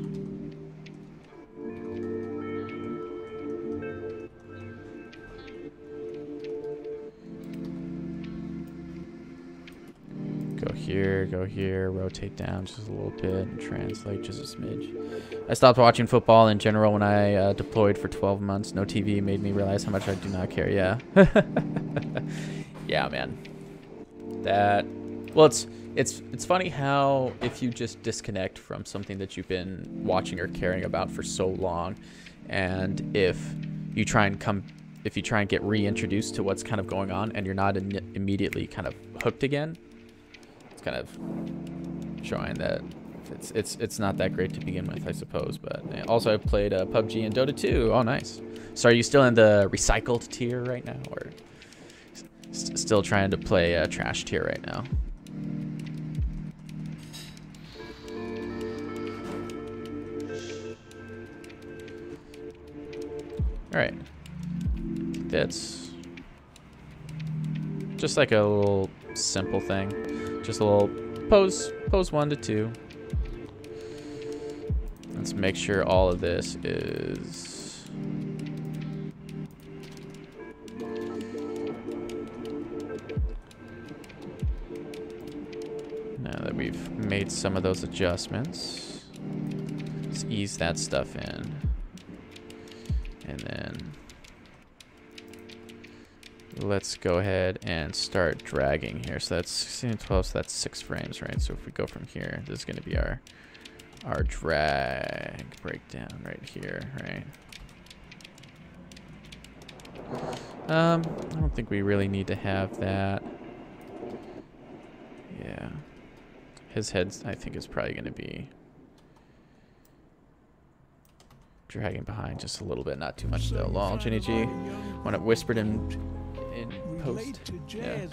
Go here, rotate down just a little bit, and translate just a smidge. I stopped watching football in general when I deployed for 12 months. No TV made me realize how much I do not care. Yeah. Yeah, man. That, well, it's funny how if you just disconnect from something that you've been watching or caring about for so long, and if you try and get reintroduced to what's kind of going on and you're not immediately kind of hooked again, kind of showing that it's not that great to begin with, I suppose. But also I played PUBG and Dota 2. Oh, nice. So are you still in the recycled tier right now, or still trying to play trash tier right now? All right, that's just like a little simple thing. Just a little pose 1 to 2. Let's make sure all of this is now that we've made some of those adjustments. Let's ease that stuff in, and then let's go ahead and start dragging here. So that's 16 and 12, so that's 6 frames, right? So if we go from here, this is going to be our drag breakdown right here, right? I don't think we really need to have that. Yeah. His head, I think, is probably going to be dragging behind just a little bit, not too much though. Lol, Jenny G. When it whispered in post. Yeah.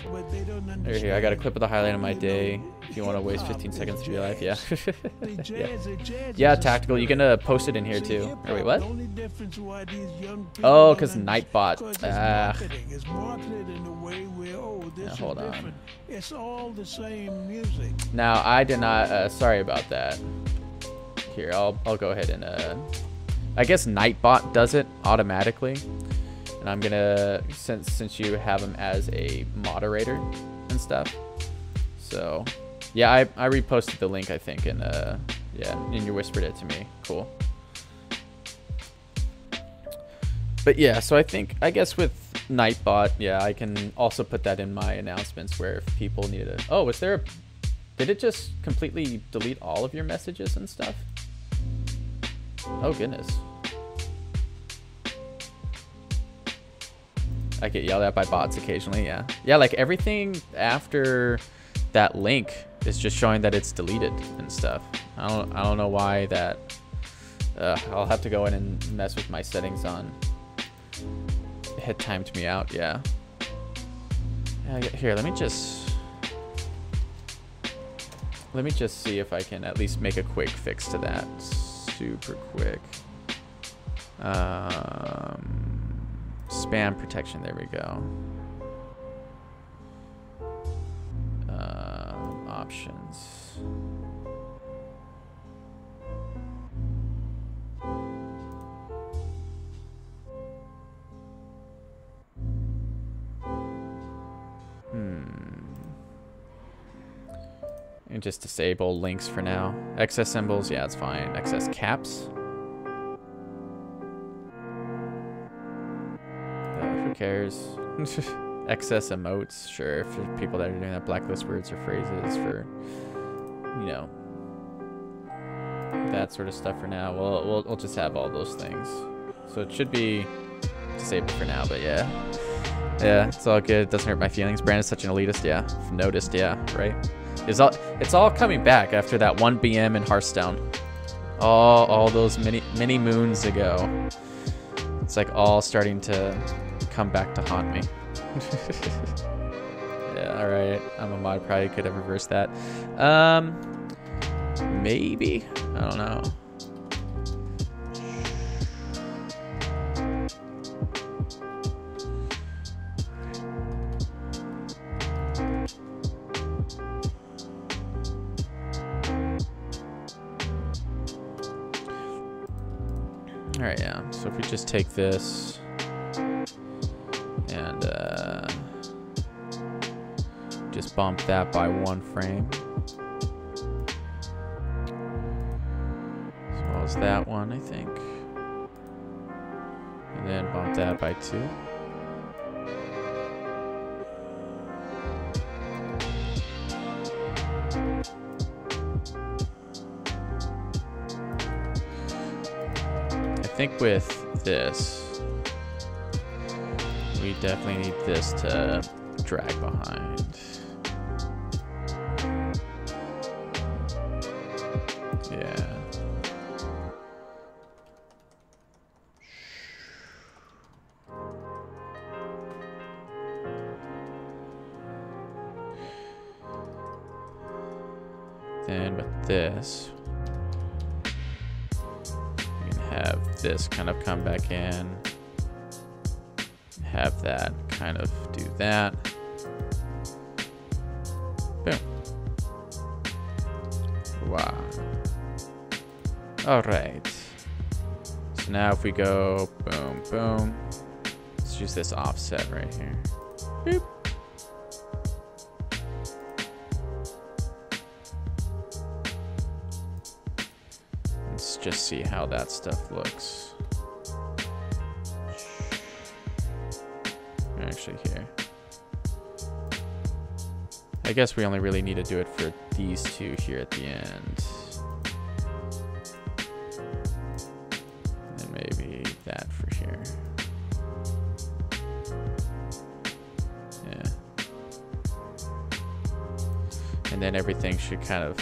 Here, I got a clip of the highlight of my day. If you want to waste 15 seconds of your life, yeah. Yeah, tactical. You can post it in here too. Oh, wait, what? Oh, because Nightbot. Yeah, hold on. It's all the same music. Now, I did not. Sorry about that. Here, I'll go ahead and. I guess Nightbot does it automatically. And I'm gonna, since you have him as a moderator and stuff. So, yeah, I reposted the link, I think, and yeah, and you whispered it to me. Cool. But yeah, so I guess with Nightbot, yeah, I can also put that in my announcements where if people need to. Oh, did it just completely delete all of your messages and stuff? Oh goodness. I get yelled at by bots occasionally, yeah. Yeah, like everything after that link is just showing that it's deleted and stuff. I don't know why that. I'll have to go in and mess with my settings on. It timed me out, yeah. Here, let me just see if I can at least make a quick fix to that. Super quick. Spam protection, there we go. Options. And just disable links for now. Excess symbols, yeah, it's fine. Excess caps. Who cares? Excess emotes, sure, for people that are doing that. Blacklist words or phrases for, you know, that sort of stuff for now. We'll just have all those things. So it should be disabled for now, but yeah. Yeah, it's all good. It doesn't hurt my feelings. Brandon's such an elitist, yeah. Noticed, yeah, right? It's all coming back after that 1 BM in Hearthstone. All those many moons ago. It's like all starting to come back to haunt me. Yeah, alright. I'm a mod, probably could have reversed that. Maybe? I don't know. Alright, yeah. So if we just take this and just bump that by 1 frame. As well as that one, I think. And then bump that by 2. I think with this, we definitely need this to drag behind. Yeah. Then with this, we can have this kind of come back in, have that kind of do that. Boom. Wow. All right. So now if we go boom, boom, let's use this offset right here. Boop. Let's just see how that stuff looks. Actually here. I guess we only really need to do it for these two here at the end. And maybe that for here. Yeah. And then everything should kind of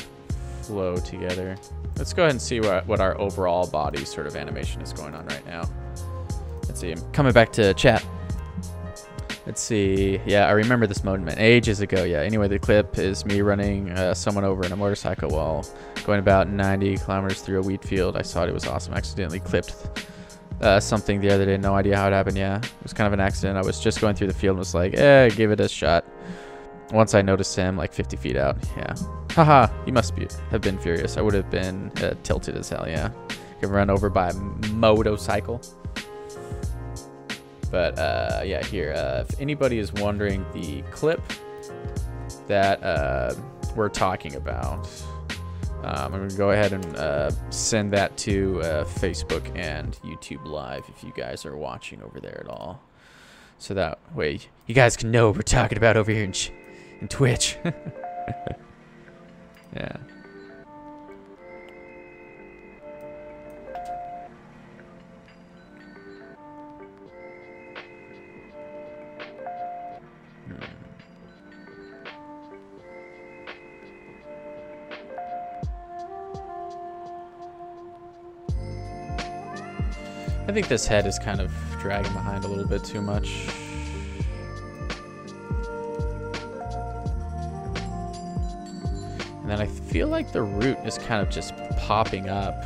flow together. Let's go ahead and see what our overall body sort of animation is going on right now. Let's see, I'm coming back to chat. Let's see. Yeah, I remember this moment ages ago. Yeah. Anyway, the clip is me running someone over in a motorcycle while going about 90 kilometers through a wheat field. I saw it. It was awesome. I accidentally clipped something the other day. No idea how it happened. Yeah, it was kind of an accident. I was just going through the field and was like, give it a shot. Once I noticed him like 50 feet out. Yeah. Haha. He must have been furious. I would have been tilted as hell. Yeah. Get run over by a motorcycle. But yeah, here, if anybody is wondering, the clip that we're talking about, I'm going to go ahead and send that to Facebook and YouTube Live if you guys are watching over there at all. So that way you guys can know what we're talking about over here in Twitch. Yeah. I think this head is kind of dragging behind a little bit too much. And then I feel like the root is kind of just popping up.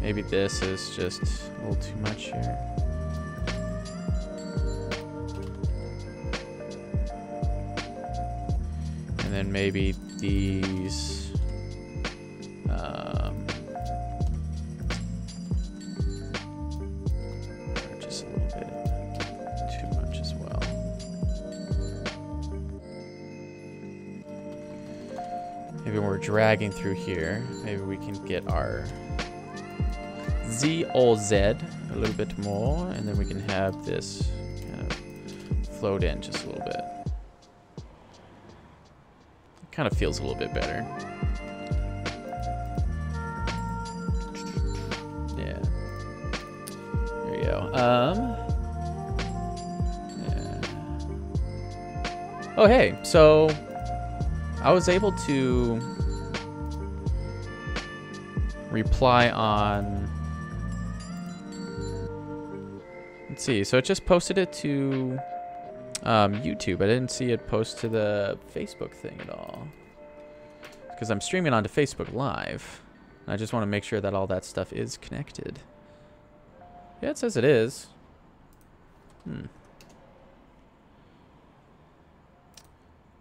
Maybe this is just a little too much here. And then maybe these just a little bit too much as well. Maybe when we're dragging through here, maybe we can get our Z or Z a little bit more, and then we can have this kind of float in just a little bit. It kind of feels a little bit better. Yeah. There we go. Yeah. Oh, hey. So I was able to reply on. Let's see. So it just posted it to YouTube. I didn't see it post to the Facebook thing at all, because I'm streaming onto Facebook Live. I just want to make sure that all that stuff is connected. Yeah, it says it is. Let's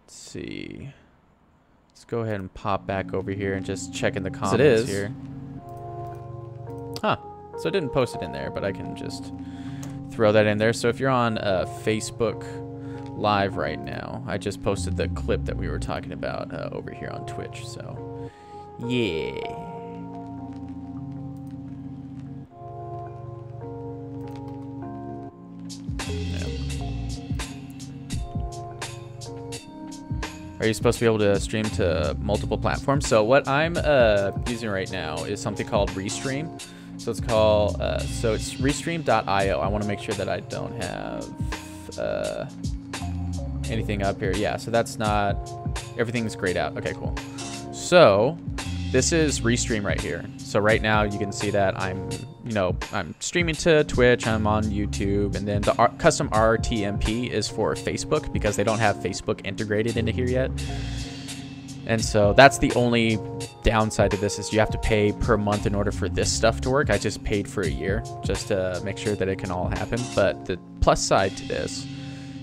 see. Let's go ahead and pop back over here and just check in the comments here. Huh. So I didn't post it in there, but I can just throw that in there. So if you're on Facebook Live right now, I just posted the clip that we were talking about over here on Twitch. So, yeah. Are you supposed to be able to stream to multiple platforms? So what I'm using right now is something called Restream. So it's called, so it's restream.io. I want to make sure that I don't have anything up here. Yeah, so that's not, everything's grayed out. Okay, cool. So this is Restream right here. So right now you can see that I'm, you know, I'm streaming to Twitch, I'm on YouTube, and then the custom RTMP is for Facebook because they don't have Facebook integrated into here yet. And so that's the only downside to this is you have to pay per month in order for this stuff to work. I just paid for a year just to make sure that it can all happen. But the plus side to this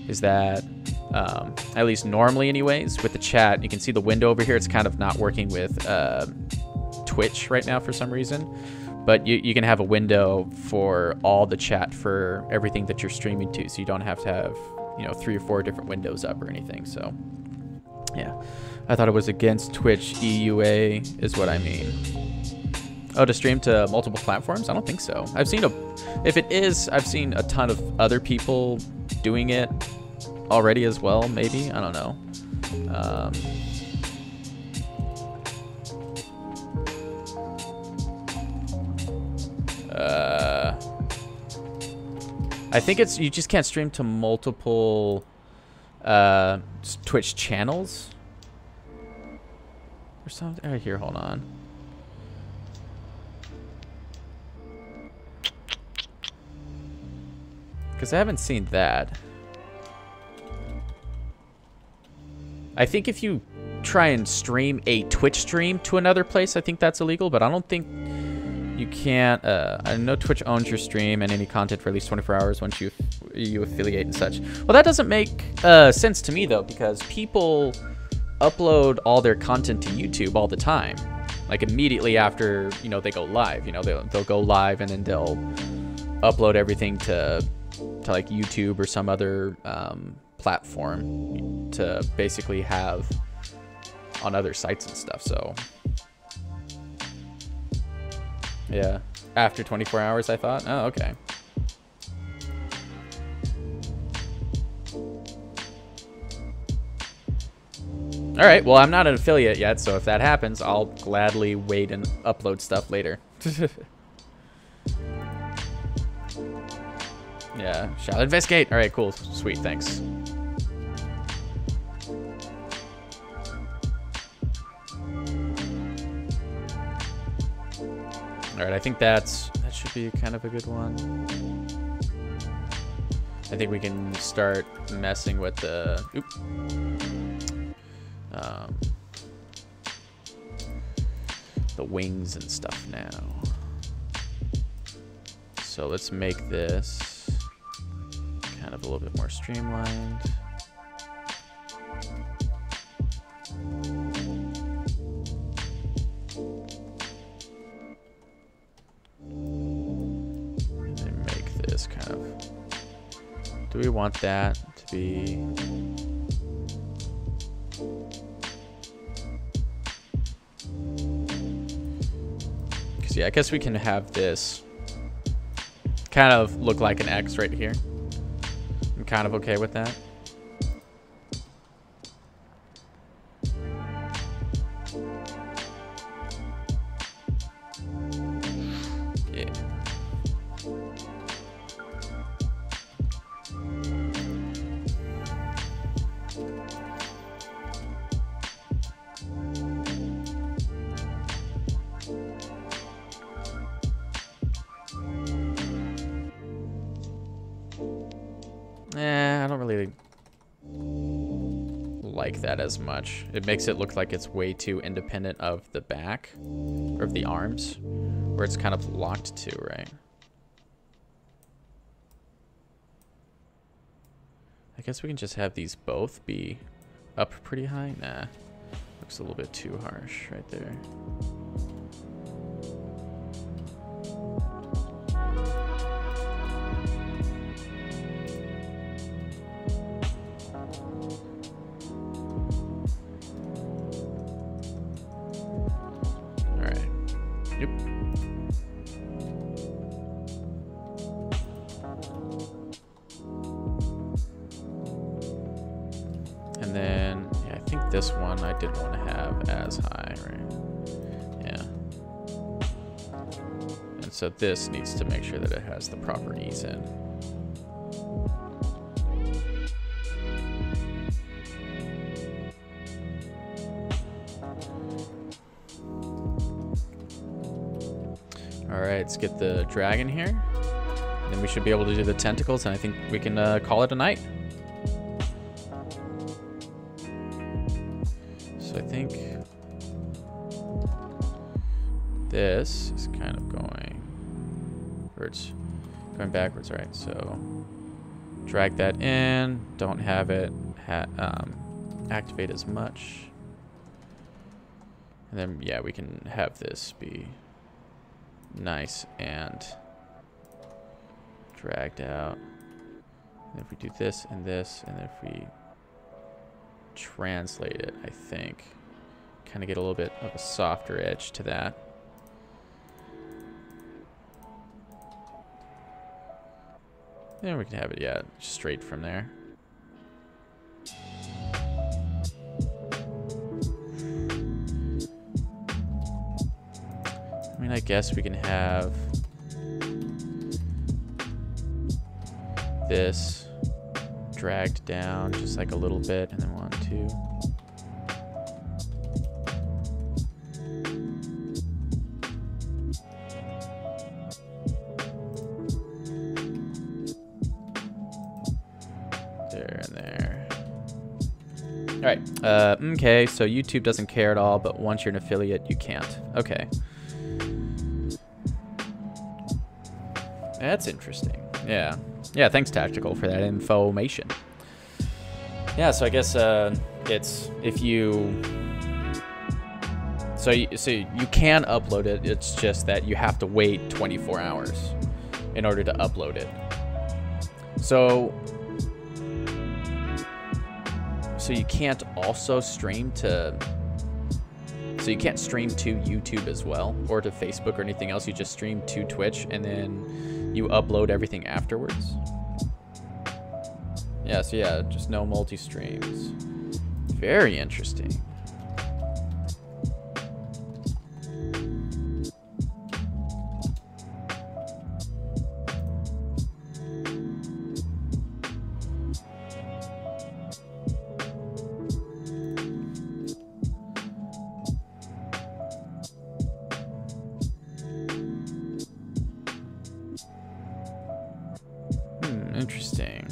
is that, at least normally anyways, with the chat, you can see the window over here. It's kind of not working with Twitch right now for some reason. But you can have a window for all the chat for everything that you're streaming to. So you don't have to have, you know, 3 or 4 different windows up or anything. So, yeah. I thought it was against Twitch EUA is what I mean. Oh, to stream to multiple platforms? I don't think so. I've seen if it is, I've seen a ton of other people doing it already as well, maybe. I don't know. I think it's, you just can't stream to multiple Twitch channels or something. Right here, hold on. Because I haven't seen that. I think if you try and stream a Twitch stream to another place, I think that's illegal, but I don't think you can't. I know Twitch owns your stream and any content for at least 24 hours once you affiliate and such. Well, that doesn't make sense to me, though, because people upload all their content to YouTube all the time. Like, immediately after, you know, they go live. You know, they'll go live and then they'll upload everything to like YouTube or some other platform to basically have on other sites and stuff. So yeah, after 24 hours, I thought. Oh, okay. All right, well, I'm not an affiliate yet, so if that happens, I'll gladly wait and upload stuff later. Yeah, shall investigate. All right, cool, sweet, thanks. All right, I think that should be kind of a good one. I think we can start messing with the wings and stuff now. So let's make this kind of a little bit more streamlined. And then make this kind of, do we want that to be, because yeah, I guess we can have this kind of look like an X right here. I'm kind of okay with that. Yeah. I don't really like that as much. It makes it look like it's way too independent of the back or of the arms, where it's kind of locked to, right? I guess we can just have these both be up pretty high. Nah, looks a little bit too harsh right there. Yep. And then, yeah, I think this one I didn't want to have as high, right? Yeah. And so this needs to make sure that it has the proper ease in. All right, let's get the dragon here. Then we should be able to do the tentacles, and I think we can call it a night. So I think this is kind of going backwards. All right, so drag that in. Don't have it activate as much. And then, yeah, we can have this be nice and dragged out. And if we do this, and if we translate it, I think, kind of get a little bit of a softer edge to that. Then we can have it, yeah, straight from there. I mean, I guess we can have this dragged down just like a little bit, and then 1, 2. There and there. All right. Okay, so YouTube doesn't care at all, but once you're an affiliate, you can't. Okay. That's interesting. Yeah. Yeah, thanks, Tactical, for that information. Yeah, so I guess it's if you... So you can upload it. It's just that you have to wait 24 hours in order to upload it. So you can't also stream to... So you can't stream to YouTube as well, or to Facebook or anything else. You just stream to Twitch, and then you upload everything afterwards. Yeah, so yeah, just no multi-streams. Very interesting. Interesting.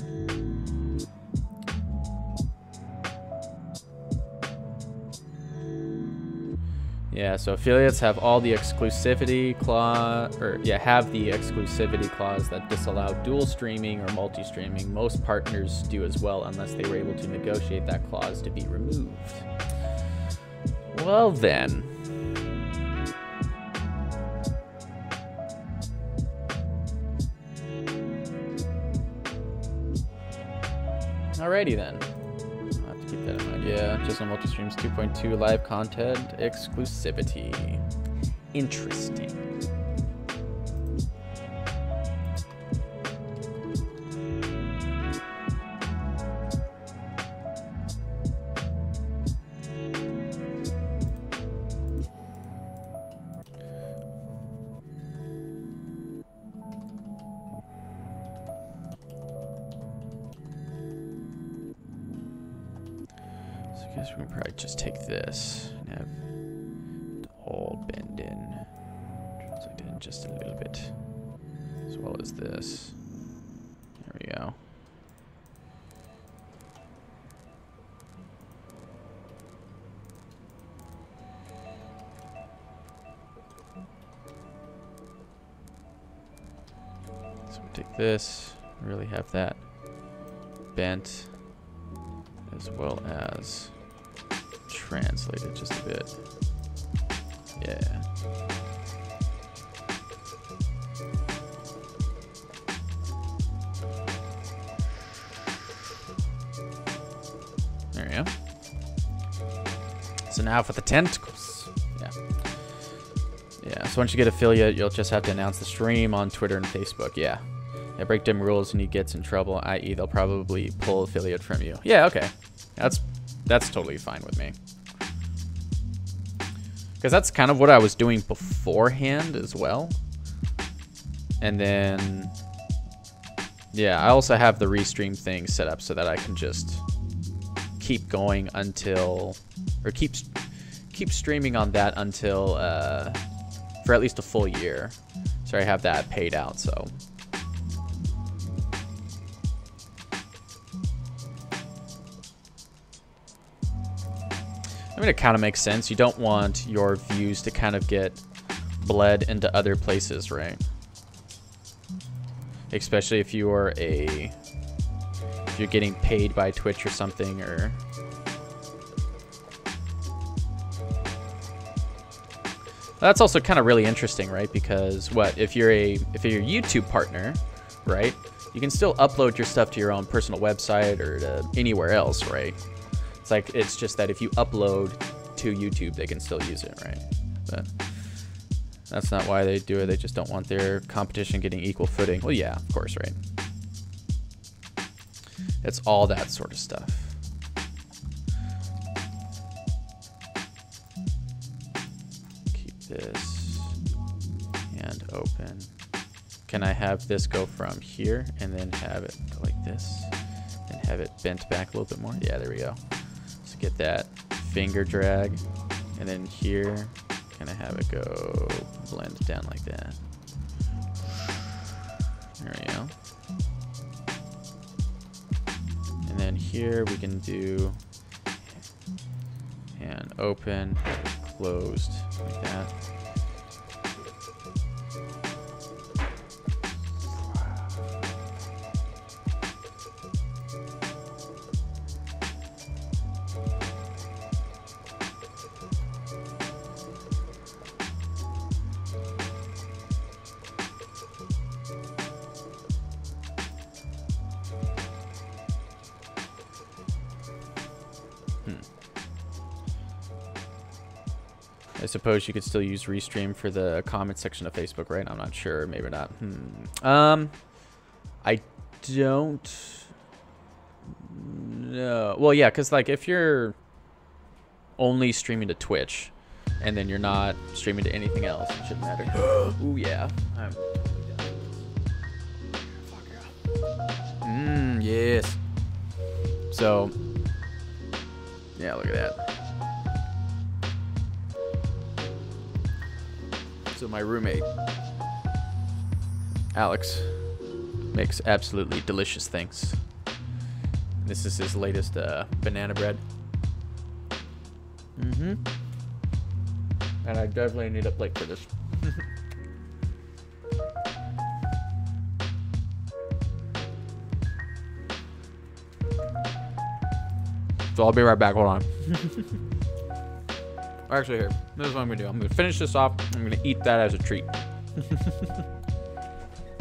Yeah, so affiliates have all the exclusivity clause, have the exclusivity clause that disallow dual streaming or multi-streaming. Most partners do as well, unless they were able to negotiate that clause to be removed. Well then. Alrighty then. I'll have to keep that in mind. Yeah, just on multi-streams 2.2 live content exclusivity. Interesting. I guess we can probably just take this and have it all bend in, translate in just a little bit, as well as this. There we go. So we take this, really have that bent, as well as translate it just a bit. Yeah. There we go. So now for the tentacles. Yeah. Yeah, so once you get affiliate, you'll just have to announce the stream on Twitter and Facebook. Yeah. Yeah, break dim rules and he gets in trouble, i.e. they'll probably pull affiliate from you. Yeah, okay. That's totally fine with me. Because that's kind of what I was doing beforehand as well. And then, yeah, I also have the restream thing set up so that I can just keep going until, or keep streaming on that until, for at least a full year. So I have that paid out, so. I mean, it kind of makes sense. You don't want your views to kind of get bled into other places, right? Especially if you're getting paid by Twitch or something, or that's also kind of really interesting, right? Because if you're a YouTube partner, right? You can still upload your stuff to your own personal website or to anywhere else, right? It's just that if you upload to YouTube, they can still use it, right? But that's not why they do it. They just don't want their competition getting equal footing. Well, yeah, of course, right? It's all that sort of stuff. Keep this hand open. Can I have this go from here and then have it go like this and have it bent back a little bit more? Yeah, there we go. So get that finger drag, and then here, can I have it go blend down like that? There we go. And then here we can do hand open, closed like that. I suppose you could still use Restream for the comment section of Facebook, right? I'm not sure. Maybe not. I don't know. Well, yeah, because like if you're only streaming to Twitch and then you're not streaming to anything else, it shouldn't matter. Ooh, yeah. Yes. So, yeah, look at that. So my roommate, Alex, makes absolutely delicious things. This is his latest banana bread. And I definitely need a plate for this. So I'll be right back. Hold on. Actually, here. This is what I'm going to do. I'm going to finish this off. I'm going to eat that as a treat.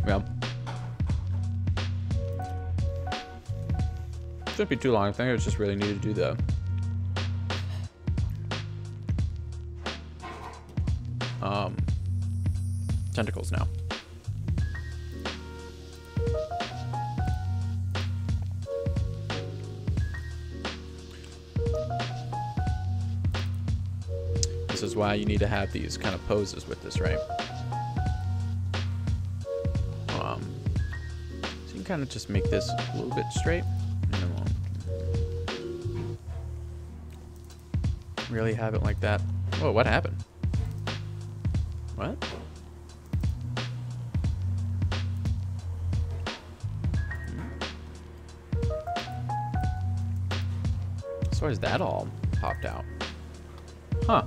Yeah. Shouldn't be too long. I think I just really needed to do the tentacles now. This is why you need to have these kind of poses with this, right? So you can kind of just make this a little bit straight, and then we'll really have it like that. Whoa, what happened? What? So is that all popped out? Huh.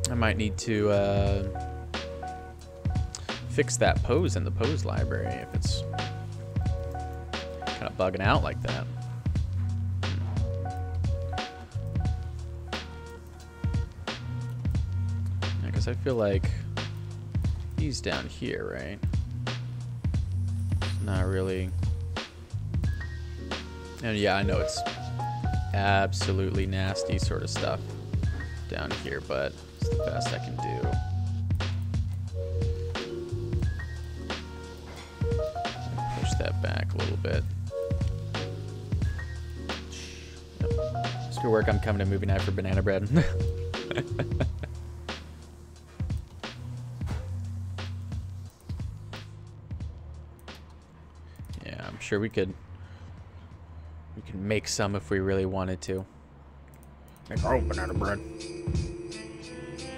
I might need to fix that pose in the pose library if it's kind of bugging out like that. Yeah, because I feel like he's down here, right? It's not really. And yeah, I know it's absolutely nasty sort of stuff. down here, but it's the best I can do. Push that back a little bit. Yep. Screw work, I'm coming to movie night for banana bread. Yeah, I'm sure we could make some if we really wanted to. Make our own banana bread.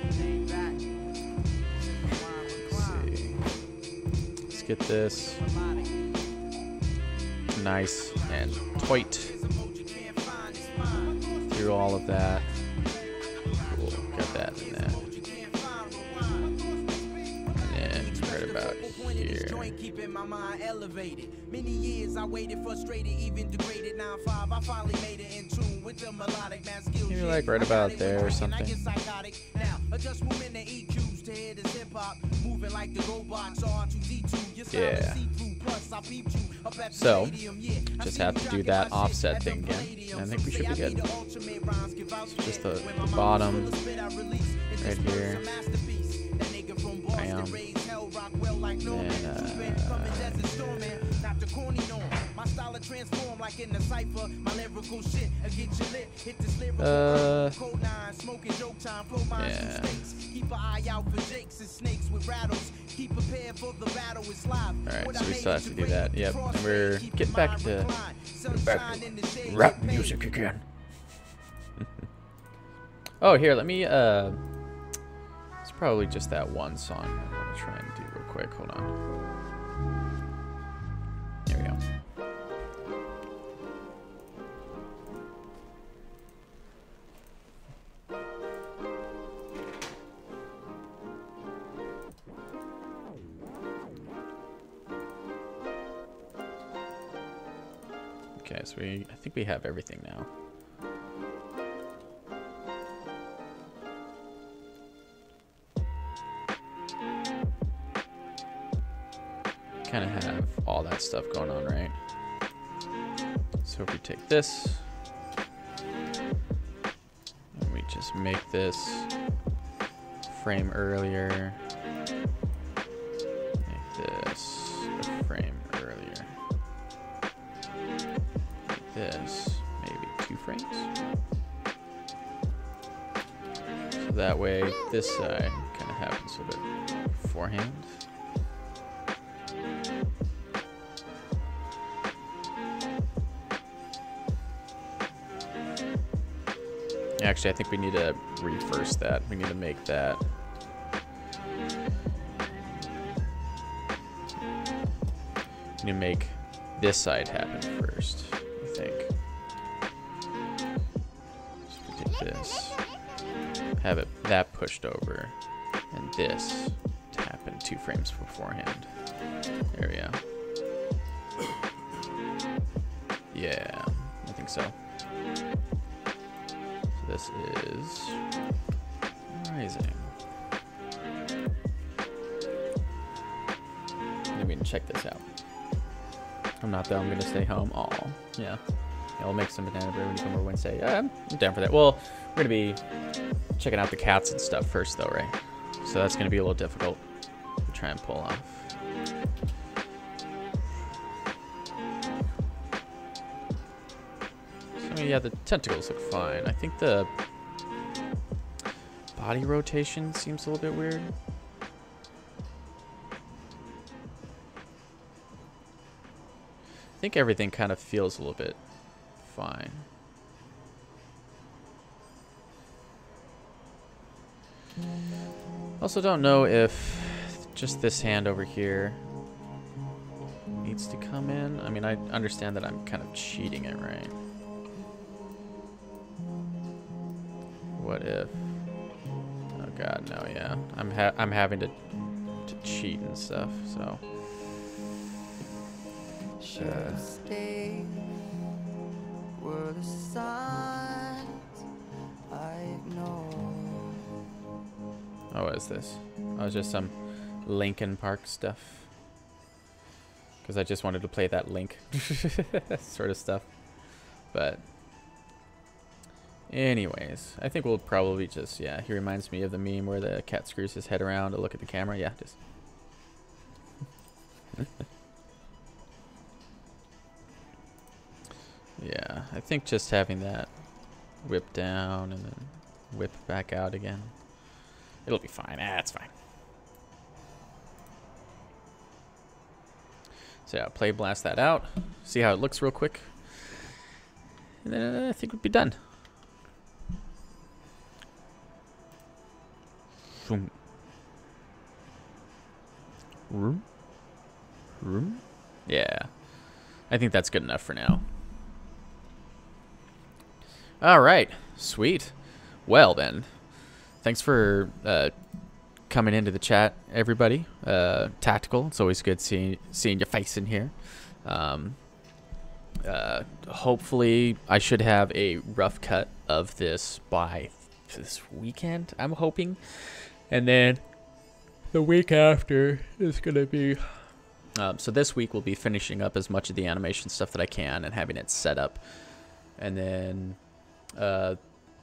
Let's see. Let's get this nice and tight through all of that. Cool, got that in that. And then right about here. Many years I waited, frustrated, even degraded. 9-5, I finally made it in tune with the melodic man skills. Maybe like right about there or something. Now, adjust movement and EQs to hear this hip hop moving like the GoBox R2D2. Yeah. So, just have to do that offset thing again. I think we should be good. So just the bottom right here. Bam. Yeah. Alright, so we still have to do that. Yep. And we're getting back to rap music again. Oh, here, let me it's probably just that one song I want to try and do real quick. Hold on. There we go. Okay, so I think we have everything now. Kind of have all that stuff going on, right? So if we take this, and we just make this frame earlier, make this a frame earlier, make this maybe 2 frames. So that way this side kind of happens a bit beforehand. Actually, I think we need to reverse that. We need to make that. We need to make this side happen first, I think. So we take this, have it that pushed over, and this to happen 2 frames beforehand. There we go. Yeah, I think so. This is rising. Maybe we can check this out. I'm not though, I'm gonna stay home. Aw, yeah. I'll make some banana bread when you come over Wednesday. I'm down for that. Well, we're gonna be checking out the cats and stuff first though, right? So that's gonna be a little difficult to try and pull off. Yeah, the tentacles look fine. I think the body rotation seems a little bit weird. I think everything kind of feels a little bit fine. Also don't know if just this hand over here needs to come in. I mean, I understand that I'm kind of cheating it, right? What if? Oh god, no, yeah. I'm having to cheat and stuff, so. Stay were the signs I ignore. Oh, what is this? Oh, it's just some Linkin Park stuff. Because I just wanted to play that Link sort of stuff. But Anyways, I think we'll probably just, yeah, he reminds me of the meme where the cat screws his head around to look at the camera. Yeah, just. Yeah, I think just having that whip down and then whip back out again. It'll be fine. It's fine. So yeah, play blast that out. See how it looks real quick. And then I think we'd be done. Room. Room? Yeah. I think that's good enough for now. All right. Sweet. Well, then. Thanks for coming into the chat, everybody. Tactical. It's always good seeing your face in here. Hopefully, I should have a rough cut of this by this weekend, I'm hoping. And then the week after is going to be... so this week we'll be finishing up as much of the animation stuff that I can and having it set up. And then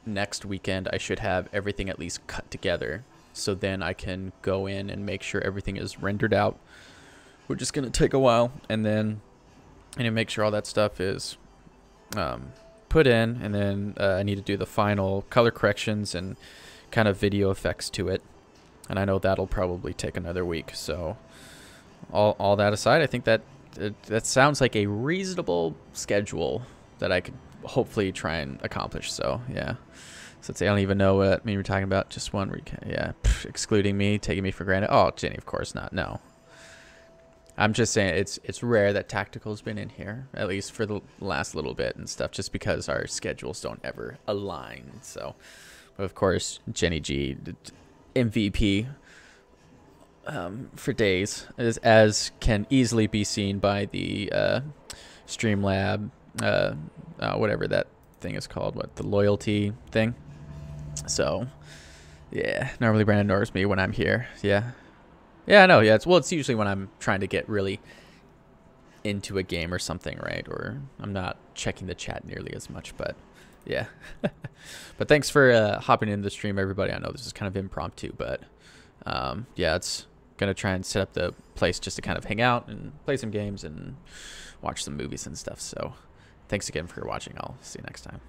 next weekend I should have everything at least cut together. So then I can go in and make sure everything is rendered out. We're just going to take a while. And then make sure all that stuff is put in. And then I need to do the final color corrections and kind of video effects to it. And I know that'll probably take another week. So all that aside, I think that that sounds like a reasonable schedule that I could hopefully try and accomplish. So yeah, since I don't even know what we're talking about, just one week. Yeah, excluding me, taking me for granted. Oh, Jenny, of course not. No, I'm just saying it's rare that Tactical's been in here, at least for the last little bit and stuff, just because our schedules don't ever align. So, but of course, Jenny G, MVP for days, as can easily be seen by the Streamlab, whatever that thing is called, the loyalty thing. So, yeah, normally Brandon ignores me when I'm here. Yeah, I know. Yeah, it's usually when I'm trying to get really into a game or something, right? Or I'm not checking the chat nearly as much, but yeah. But thanks for hopping into the stream, everybody. I know this is kind of impromptu, but yeah, it's gonna try and set up the place just to kind of hang out and play some games and watch some movies and stuff. So thanks again for watching. I'll see you next time.